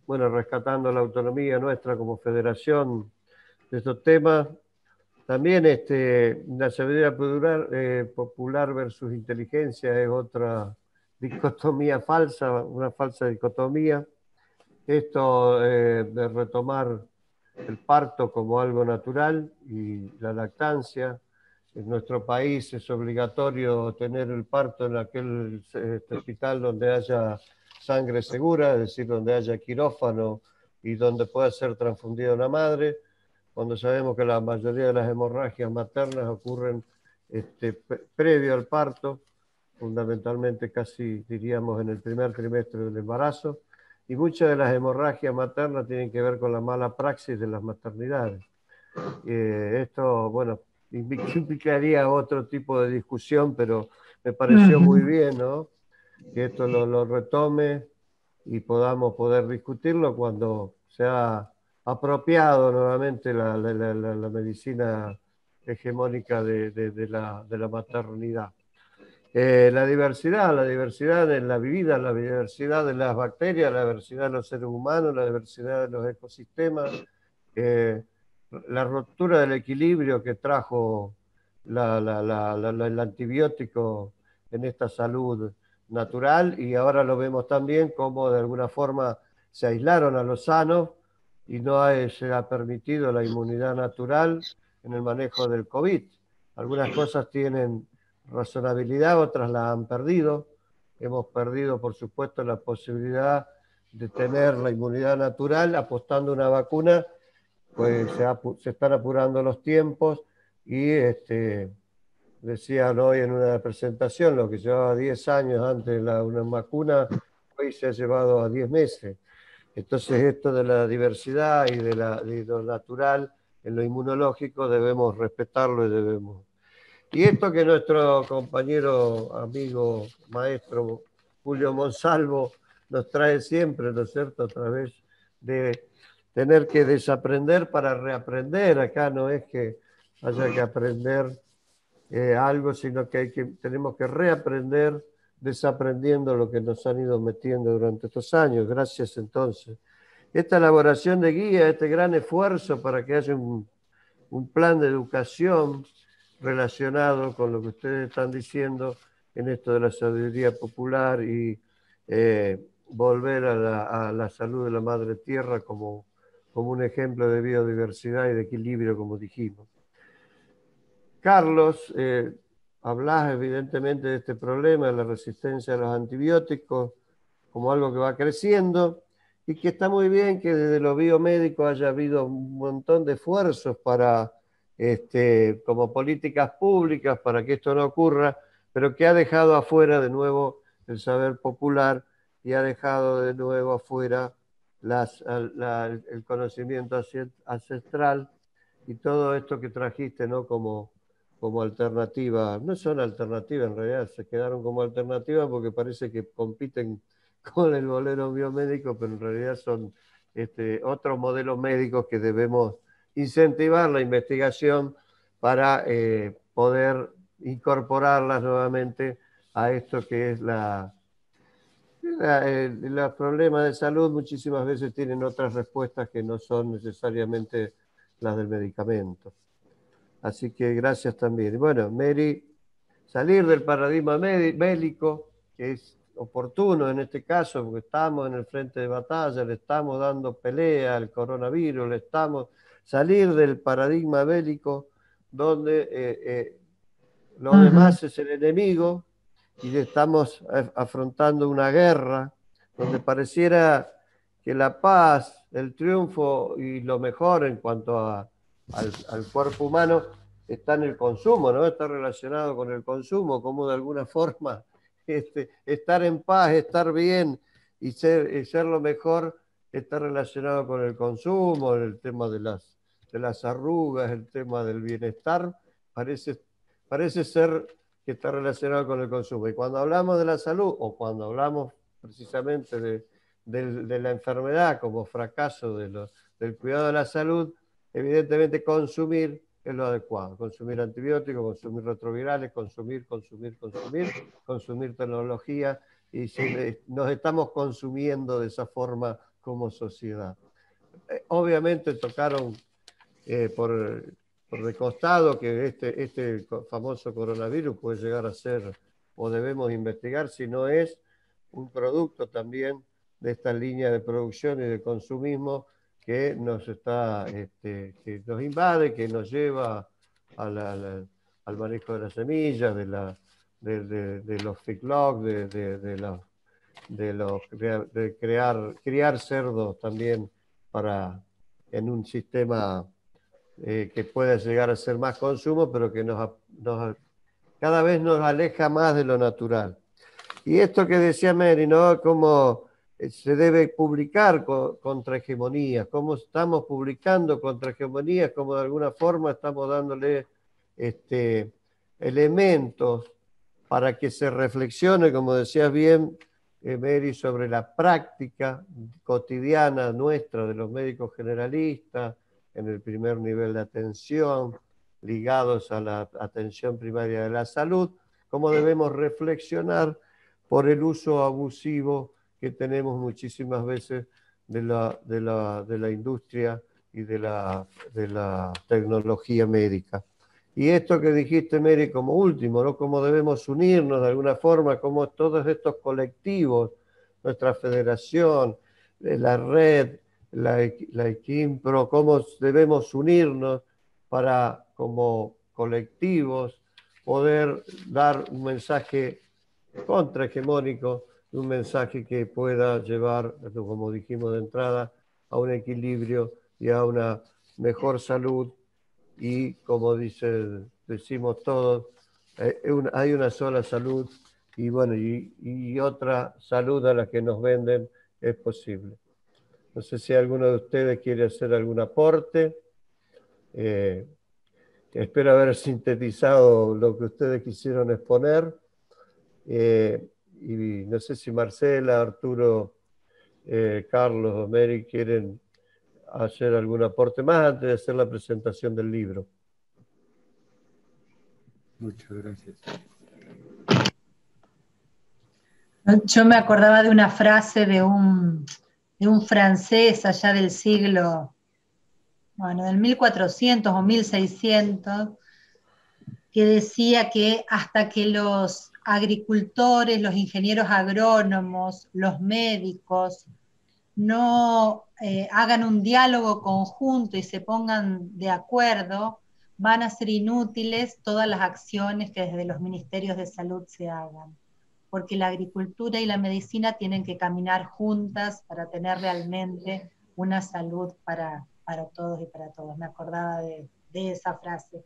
bueno, rescatando la autonomía nuestra como federación de estos temas, también la sabiduría popular versus inteligencia es otra dicotomía falsa, una falsa dicotomía. Esto de retomar el parto como algo natural y la lactancia. En nuestro país es obligatorio tener el parto en aquel hospital donde haya sangre segura, es decir, donde haya quirófano y donde pueda ser transfundida una madre, cuando sabemos que la mayoría de las hemorragias maternas ocurren previo al parto, fundamentalmente casi diríamos en el primer trimestre del embarazo, y muchas de las hemorragias maternas tienen que ver con la mala praxis de las maternidades. Esto, bueno, implicaría otro tipo de discusión, pero me pareció muy bien, ¿no?, que esto lo retome y podamos poder discutirlo cuando sea apropiado nuevamente la medicina hegemónica de la maternidad. La diversidad en la vida, la diversidad de las bacterias, la diversidad de los seres humanos, la diversidad de los ecosistemas, la ruptura del equilibrio que trajo el antibiótico en esta salud natural, y ahora lo vemos también como de alguna forma se aislaron a los sanos y no se ha permitido la inmunidad natural en el manejo del COVID. Algunas cosas tienen razonabilidad, otras la han perdido. Hemos perdido, por supuesto, la posibilidad de tener la inmunidad natural apostando a una vacuna, pues se están apurando los tiempos y decían hoy en una presentación, lo que llevaba 10 años antes una vacuna, hoy se ha llevado a 10 meses. Entonces esto de la diversidad y de lo natural en lo inmunológico debemos respetarlo y debemos Y esto que nuestro compañero, amigo, maestro Julio Monsalvo nos trae siempre, ¿no es cierto?, a través de tener que desaprender para reaprender. Acá no es que haya que aprender algo, sino que, tenemos que reaprender desaprendiendo lo que nos han ido metiendo durante estos años. Gracias entonces. Esta elaboración de guía, este gran esfuerzo para que haya un plan de educación relacionado con lo que ustedes están diciendo en esto de la sabiduría popular y volver a la salud de la madre tierra como un ejemplo de biodiversidad y de equilibrio, como dijimos. Carlos, hablas evidentemente de este problema, de la resistencia a los antibióticos, como algo que va creciendo y que está muy bien que desde lo biomédico haya habido un montón de esfuerzos para, como políticas públicas para que esto no ocurra, pero que ha dejado afuera de nuevo el saber popular y ha dejado de nuevo afuera el conocimiento ancestral y todo esto que trajiste, ¿no?, como alternativa. No son alternativas en realidad, se quedaron como alternativas porque parece que compiten con el bolero biomédico, pero en realidad son otros modelos médicos que debemos incentivar la investigación para poder incorporarlas nuevamente a esto que es los problemas de salud. Muchísimas veces tienen otras respuestas que no son necesariamente las del medicamento. Así que gracias también. Bueno, Mary, salir del paradigma bélico, que es oportuno en este caso, porque estamos en el frente de batalla, le estamos dando pelea al coronavirus, salir del paradigma bélico donde lo demás es el enemigo y estamos afrontando una guerra donde pareciera que la paz, el triunfo y lo mejor en cuanto al cuerpo humano está en el consumo, ¿no? Está relacionado con el consumo, como de alguna forma estar en paz, estar bien y ser lo mejor está relacionado con el consumo, el tema de las arrugas, el tema del bienestar, parece ser que está relacionado con el consumo. Y cuando hablamos de la salud o cuando hablamos precisamente de la enfermedad como fracaso del cuidado de la salud, evidentemente consumir es lo adecuado. Consumir antibióticos, consumir retrovirales, consumir tecnología, y nos estamos consumiendo de esa forma como sociedad. Obviamente tocaron por de costado que este famoso coronavirus puede llegar a ser, o debemos investigar si no es un producto también de esta línea de producción y de consumismo que nos que nos invade, que nos lleva al manejo de las semillas, de los feedlots, de criar cerdos también en un sistema que pueda llegar a ser más consumo, pero que cada vez nos aleja más de lo natural. Y esto que decía Mary, ¿no?, cómo se debe publicar contra hegemonías, cómo estamos publicando contra hegemonías, cómo de alguna forma estamos dándole elementos para que se reflexione, como decías bien, Mary, sobre la práctica cotidiana nuestra de los médicos generalistas en el primer nivel de atención, ligados a la atención primaria de la salud, cómo debemos reflexionar por el uso abusivo que tenemos muchísimas veces de la industria y de la tecnología médica. Y esto que dijiste, Mary, como último, ¿no?, cómo debemos unirnos de alguna forma, cómo todos estos colectivos, nuestra federación, la red, la Equimpro, cómo debemos unirnos para, como colectivos, poder dar un mensaje contrahegemónico, un mensaje que pueda llevar, como dijimos de entrada, a un equilibrio y a una mejor salud. Y como decimos todos, hay una sola salud y bueno, y otra salud a la que nos venden es posible. No sé si alguno de ustedes quiere hacer algún aporte. Espero haber sintetizado lo que ustedes quisieron exponer. Y no sé si Marcela, Arturo, Carlos o Mary quieren hacer algún aporte más antes de hacer la presentación del libro. Muchas gracias. Yo me acordaba de una frase de un francés allá del siglo, bueno, del 1400 o 1600, que decía que hasta que los agricultores, los ingenieros agrónomos, los médicos no hagan un diálogo conjunto y se pongan de acuerdo, van a ser inútiles todas las acciones que desde los ministerios de salud se hagan, porque la agricultura y la medicina tienen que caminar juntas para tener realmente una salud para todos y para todos. Me acordaba de esa frase.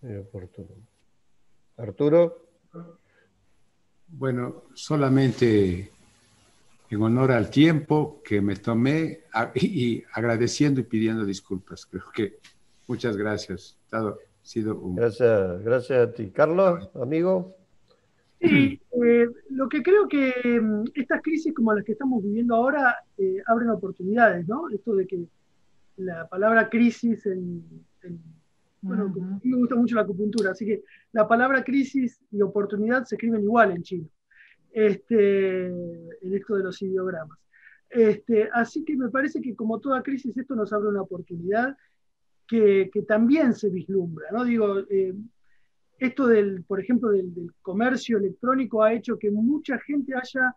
Muy oportuno. Arturo. Bueno, solamente en honor al tiempo que me tomé y agradeciendo y pidiendo disculpas. Creo que muchas gracias. Ha sido un... Gracias a ti. Carlos, amigo. Sí, lo que creo que estas crisis como las que estamos viviendo ahora abren oportunidades, ¿no? Esto de que la palabra crisis bueno, me gusta mucho la acupuntura, así que la palabra crisis y oportunidad se escriben igual en chino, en esto de los ideogramas. Así que me parece que como toda crisis esto nos abre una oportunidad que también se vislumbra, ¿no? Digo, esto por ejemplo, del comercio electrónico ha hecho que mucha gente haya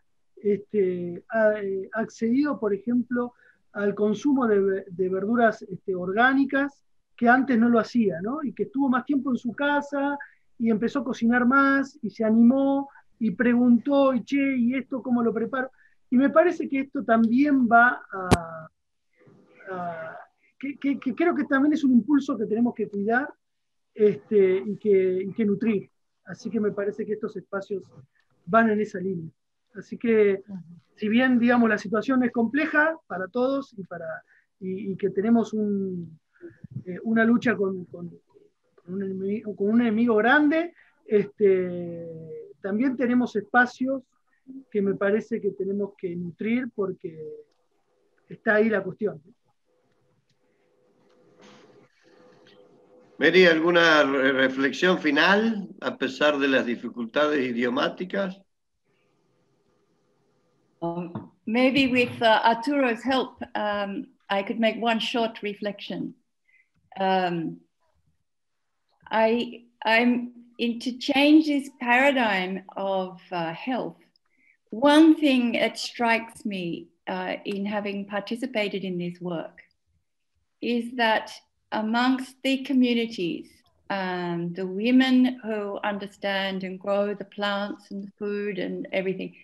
accedido, por ejemplo, al consumo de verduras orgánicas, que antes no lo hacía, ¿no? Y que estuvo más tiempo en su casa y empezó a cocinar más y se animó y preguntó, y che, ¿y esto cómo lo preparo? Y me parece que esto también va que creo que también es un impulso que tenemos que cuidar y que nutrir. Así que me parece que estos espacios van en esa línea. Así que, si bien, digamos, la situación es compleja para todos y que tenemos una lucha con un enemigo grande, también tenemos espacios que me parece que tenemos que nutrir porque está ahí la cuestión. Mary, ¿alguna reflexión final a pesar de las dificultades idiomáticas? Maybe with Arturo's help, I could make one short reflection. I'm to change this paradigm of health. One thing that strikes me in having participated in this work is that amongst the communities, the women who understand and grow the plants and the food and everything,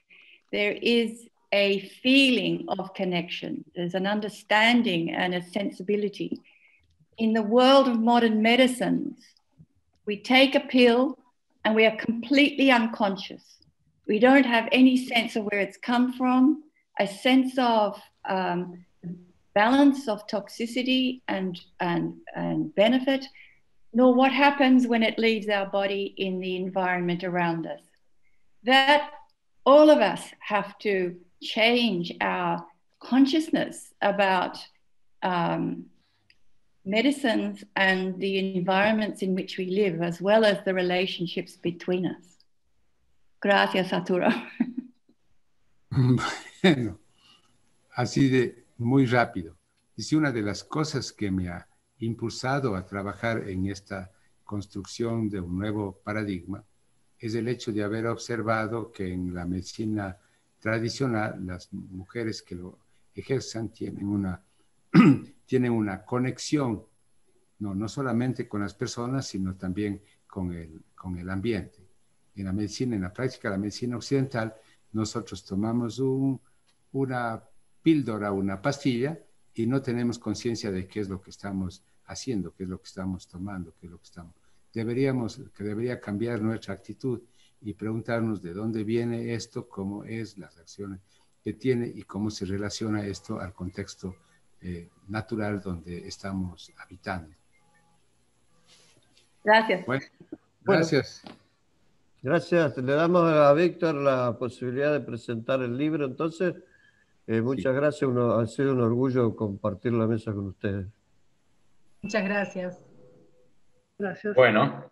there is a feeling of connection. There's an understanding and a sensibility. In the world of modern medicines, we take a pill and we are completely unconscious. We don't have any sense of where it's come from, a sense of balance of toxicity and benefit, nor what happens when it leaves our body in the environment around us. That all of us have to change our consciousness about medicines and the environments in which we live, as well as the relationships between us. Gracias, Arturo. Bueno, así de muy rápido. Dice, una de las cosas que me ha impulsado a trabajar en esta construcción de un nuevo paradigma es el hecho de haber observado que en la medicina tradicional las mujeres que lo ejerzan tienen una conexión, no solamente con las personas, sino también con el ambiente. En la medicina, en la práctica de la medicina occidental, nosotros tomamos una píldora, una pastilla, y no tenemos conciencia de qué es lo que estamos haciendo, qué es lo que estamos tomando, qué es lo que estamos... Debería cambiar nuestra actitud y preguntarnos de dónde viene esto, cómo es, las acciones que tiene y cómo se relaciona esto al contexto natural donde estamos habitando. Gracias. Bueno, gracias. Gracias. Le damos a Víctor la posibilidad de presentar el libro. Entonces, muchas gracias. Ha sido un orgullo compartir la mesa con ustedes. Muchas gracias. Gracias. Bueno,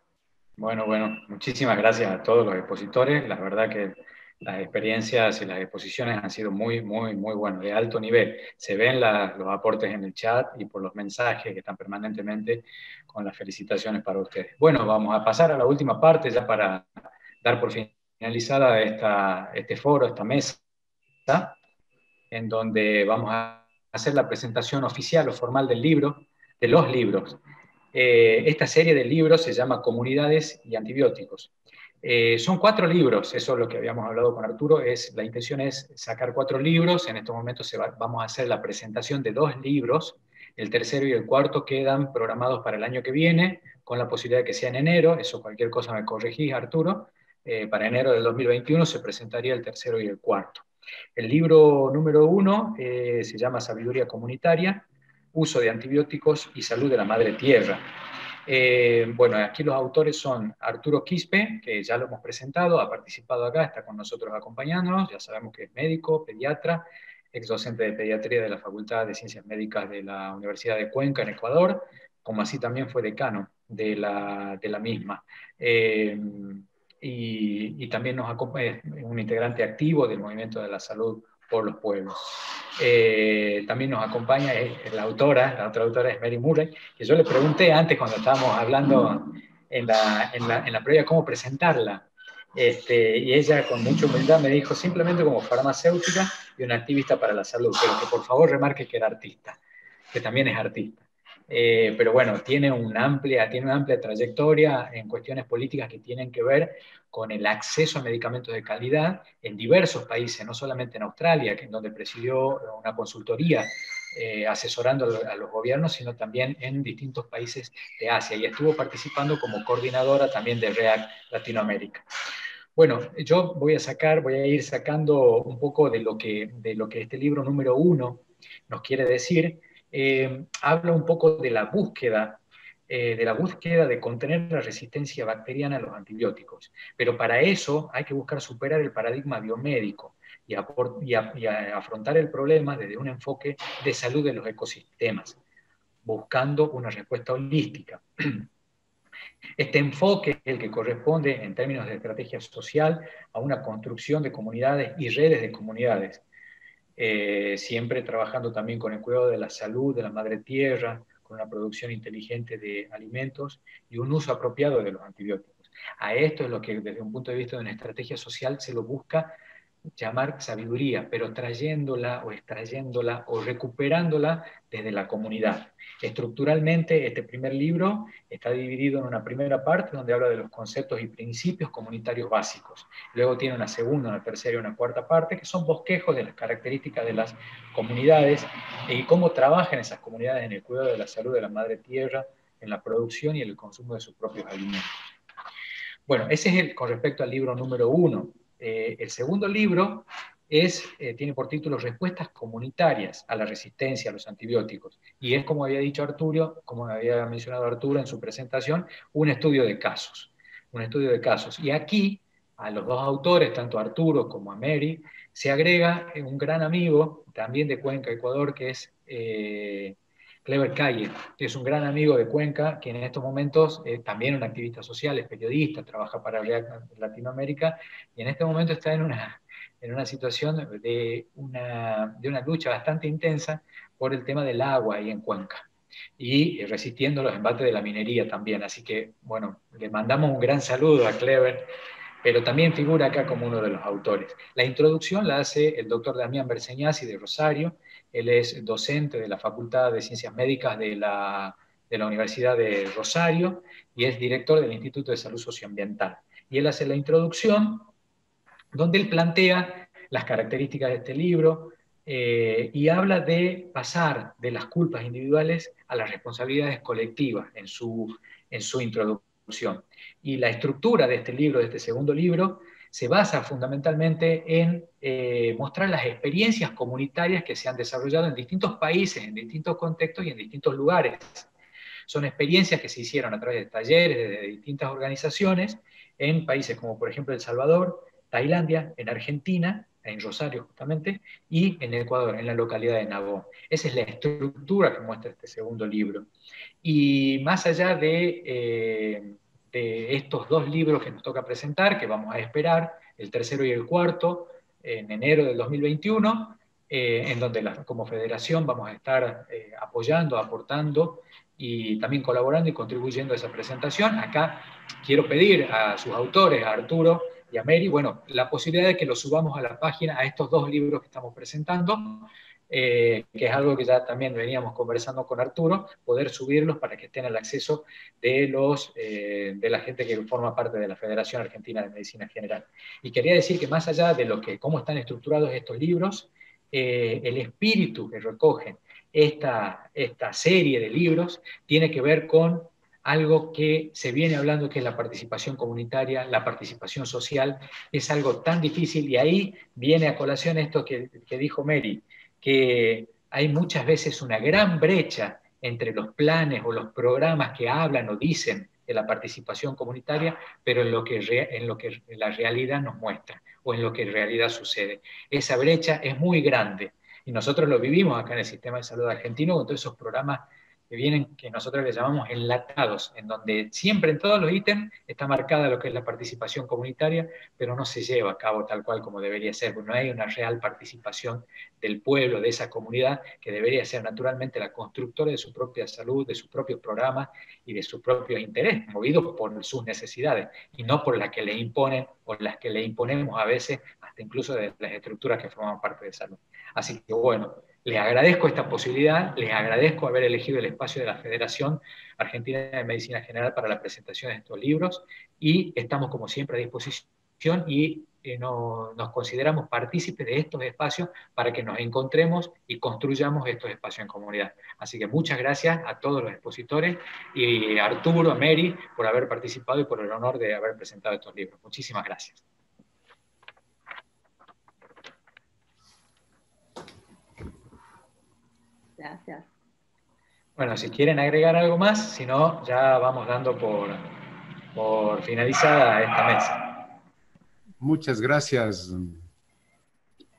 muchísimas gracias a todos los expositores. La verdad que las experiencias y las exposiciones han sido muy buenas, de alto nivel. Se ven los aportes en el chat y por los mensajes que están permanentemente con las felicitaciones para ustedes. Bueno, vamos a pasar a la última parte ya para dar por finalizada este foro, esta mesa, en donde vamos a hacer la presentación oficial o formal del libro, de los libros. Esta serie de libros se llama Comunidades y Antibióticos. Son 4 libros, eso es lo que habíamos hablado con Arturo, la intención es sacar 4 libros, en estos momentos vamos a hacer la presentación de 2 libros, el tercero y el cuarto quedan programados para el año que viene, con la posibilidad de que sea en enero, eso cualquier cosa me corregís, Arturo, para enero del 2021 se presentaría el tercero y el cuarto. El libro número 1 se llama Sabiduría Comunitaria, Uso de Antibióticos y Salud de la Madre Tierra. Bueno, aquí los autores son Arturo Quispe, que ya lo hemos presentado, ha participado acá, está con nosotros acompañándonos, ya sabemos que es médico, pediatra, ex docente de pediatría de la Facultad de Ciencias Médicas de la Universidad de Cuenca en Ecuador, como así también fue decano de la misma. Y también nos acompaña, es un integrante activo del Movimiento de la Salud por los Pueblos. También nos acompaña la otra autora es Mary Murray, que yo le pregunté antes cuando estábamos hablando en la previa cómo presentarla, y ella con mucha humildad me dijo simplemente como farmacéutica y una activista para la salud, pero que por favor remarque que era artista, que también es artista. Pero bueno, tiene una amplia trayectoria en cuestiones políticas que tienen que ver con el acceso a medicamentos de calidad en diversos países, no solamente en Australia, en donde presidió una consultoría asesorando a los gobiernos, sino también en distintos países de Asia, y estuvo participando como coordinadora también de REAC Latinoamérica. Bueno, yo voy a ir sacando un poco de lo que este libro número 1 nos quiere decir. Habla un poco de la búsqueda de contener la resistencia bacteriana a los antibióticos. Pero para eso hay que buscar superar el paradigma biomédico y afrontar el problema desde un enfoque de salud de los ecosistemas, buscando una respuesta holística. Este enfoque es el que corresponde, en términos de estrategia social, a una construcción de comunidades y redes de comunidades, siempre trabajando también con el cuidado de la salud de la madre tierra, con una producción inteligente de alimentos y un uso apropiado de los antibióticos. A esto es lo que desde un punto de vista de una estrategia social se lo busca llamar sabiduría, pero trayéndola o extrayéndola o recuperándola desde la comunidad. Estructuralmente, este primer libro está dividido en una primera parte donde habla de los conceptos y principios comunitarios básicos. Luego tiene una segunda, una tercera y una cuarta parte que son bosquejos de las características de las comunidades y cómo trabajan esas comunidades en el cuidado de la salud de la madre tierra, en la producción y en el consumo de sus propios alimentos. Bueno, ese es con respecto al libro número 1. El segundo libro tiene por título Respuestas comunitarias a la resistencia a los antibióticos. Y es, como había dicho Arturo, como había mencionado Arturo en su presentación, un estudio de casos. Un estudio de casos. Y aquí, a los 2 autores, tanto a Arturo como a Mary, se agrega un gran amigo, también de Cuenca, Ecuador, que es Clever Calle, que es un gran amigo de Cuenca, que en estos momentos también es un activista social, es periodista, trabaja para Latinoamérica, y en este momento está en una situación de una lucha bastante intensa por el tema del agua ahí en Cuenca, y resistiendo los embates de la minería también. Así que, bueno, le mandamos un gran saludo a Clever, pero también figura acá como uno de los autores. La introducción la hace el doctor Damián Berseñasi de Rosario. Él es docente de la Facultad de Ciencias Médicas de la Universidad de Rosario y es director del Instituto de Salud Socioambiental. Y él hace la introducción donde él plantea las características de este libro y habla de pasar de las culpas individuales a las responsabilidades colectivas en su introducción. Y la estructura de este libro, de este segundo libro, se basa fundamentalmente en mostrar las experiencias comunitarias que se han desarrollado en distintos países, en distintos contextos y en distintos lugares son experiencias que se hicieron a través de talleres de distintas organizaciones en países como por ejemplo El Salvador, Tailandia, en Argentina, en Rosario justamente, y en Ecuador, en la localidad de Nabó. Esa es la estructura que muestra este segundo libro. Y más allá de estos dos libros que nos toca presentar, que vamos a esperar, el tercero y el cuarto, en enero del 2021, en donde como federación vamos a estar apoyando, aportando y también colaborando y contribuyendo a esa presentación. Acá quiero pedir a sus autores, a Arturo y a Mary, bueno, la posibilidad de que lo subamos a la página, a estos dos libros que estamos presentando, que es algo que ya también veníamos conversando con Arturo, poder subirlos para que estén al acceso de la gente que forma parte de la Federación Argentina de Medicina General. Y quería decir que más allá de cómo están estructurados estos libros, el espíritu que recogen esta serie de libros tiene que ver con algo que se viene hablando, que es la participación comunitaria, la participación social. Es algo tan difícil, y ahí viene a colación esto que dijo Mary, que hay muchas veces una gran brecha entre los planes o los programas que hablan o dicen de la participación comunitaria, pero en lo que la realidad nos muestra, o en lo que en realidad sucede. Esa brecha es muy grande, y nosotros lo vivimos acá en el sistema de salud argentino con todos esos programas que vienen, que nosotros les llamamos enlatados, en donde siempre en todos los ítems está marcada lo que es la participación comunitaria, pero no se lleva a cabo tal cual como debería ser, porque no hay una real participación del pueblo, de esa comunidad, que debería ser naturalmente la constructora de su propia salud, de sus propios programas y de sus propios intereses, movidos por sus necesidades, y no por las que le imponen, o las que le imponemos a veces, hasta incluso de las estructuras que forman parte de salud. Así que bueno, les agradezco esta posibilidad, les agradezco haber elegido el espacio de la Federación Argentina de Medicina General para la presentación de estos libros, y estamos como siempre a disposición, y nos consideramos partícipes de estos espacios para que nos encontremos y construyamos estos espacios en comunidad. Así que muchas gracias a todos los expositores, y a Arturo, a Mary, por haber participado y por el honor de haber presentado estos libros. Muchísimas gracias. Gracias. Bueno, si quieren agregar algo más, si no, ya vamos dando por finalizada esta mesa. Muchas gracias,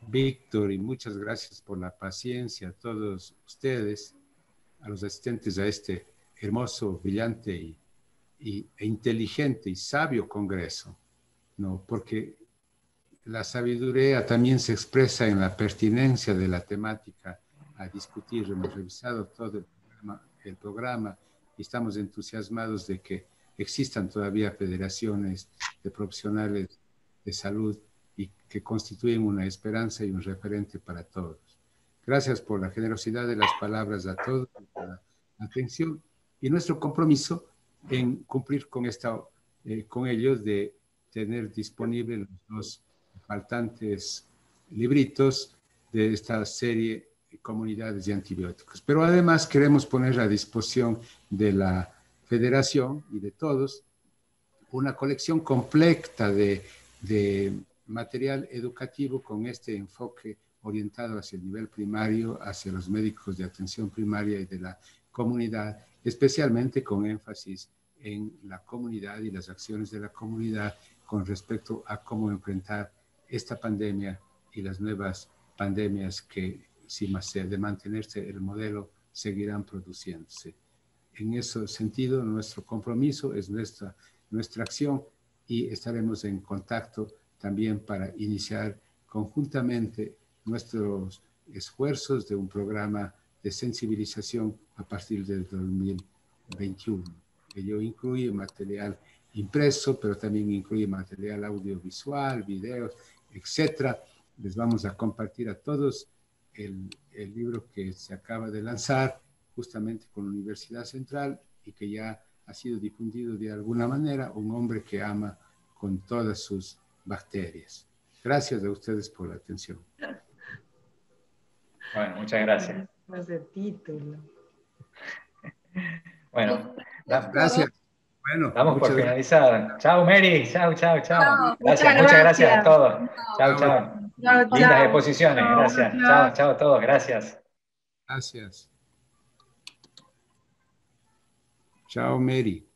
Víctor, y muchas gracias por la paciencia a todos ustedes, a los asistentes a este hermoso, brillante e inteligente y sabio congreso, ¿no? Porque la sabiduría también se expresa en la pertinencia de la temática a discutir. Hemos revisado todo el programa y estamos entusiasmados de que existan todavía federaciones de profesionales de salud y que constituyen una esperanza y un referente para todos. Gracias por la generosidad de las palabras a todos, por la atención y nuestro compromiso en cumplir con ellos de tener disponibles los dos faltantes libritos de esta serie Comunidades y Antibióticos. Pero además queremos poner a disposición de la Federación y de todos una colección completa de material educativo con este enfoque orientado hacia el nivel primario, hacia los médicos de atención primaria y de la comunidad, especialmente con énfasis en la comunidad y las acciones de la comunidad con respecto a cómo enfrentar esta pandemia y las nuevas pandemias que, si de mantenerse el modelo, seguirán produciéndose. En ese sentido, nuestro compromiso es nuestra acción, y estaremos en contacto también para iniciar conjuntamente nuestros esfuerzos de un programa de sensibilización a partir del 2021. Ello incluye material impreso, pero también incluye material audiovisual, videos, etc. Les vamos a compartir a todos el libro que se acaba de lanzar justamente con la Universidad Central y que ya ha sido difundido de alguna manera, Un hombre que ama con todas sus bacterias. Gracias a ustedes por la atención. Bueno, muchas gracias. No sé, título. Bueno, gracias. Bueno, damos por finalizada. Chao, Mary. Chao. Gracias, muchas gracias a todos. Chao. Lindas exposiciones, gracias. Chao a todos, gracias. Gracias. Chao, Mary.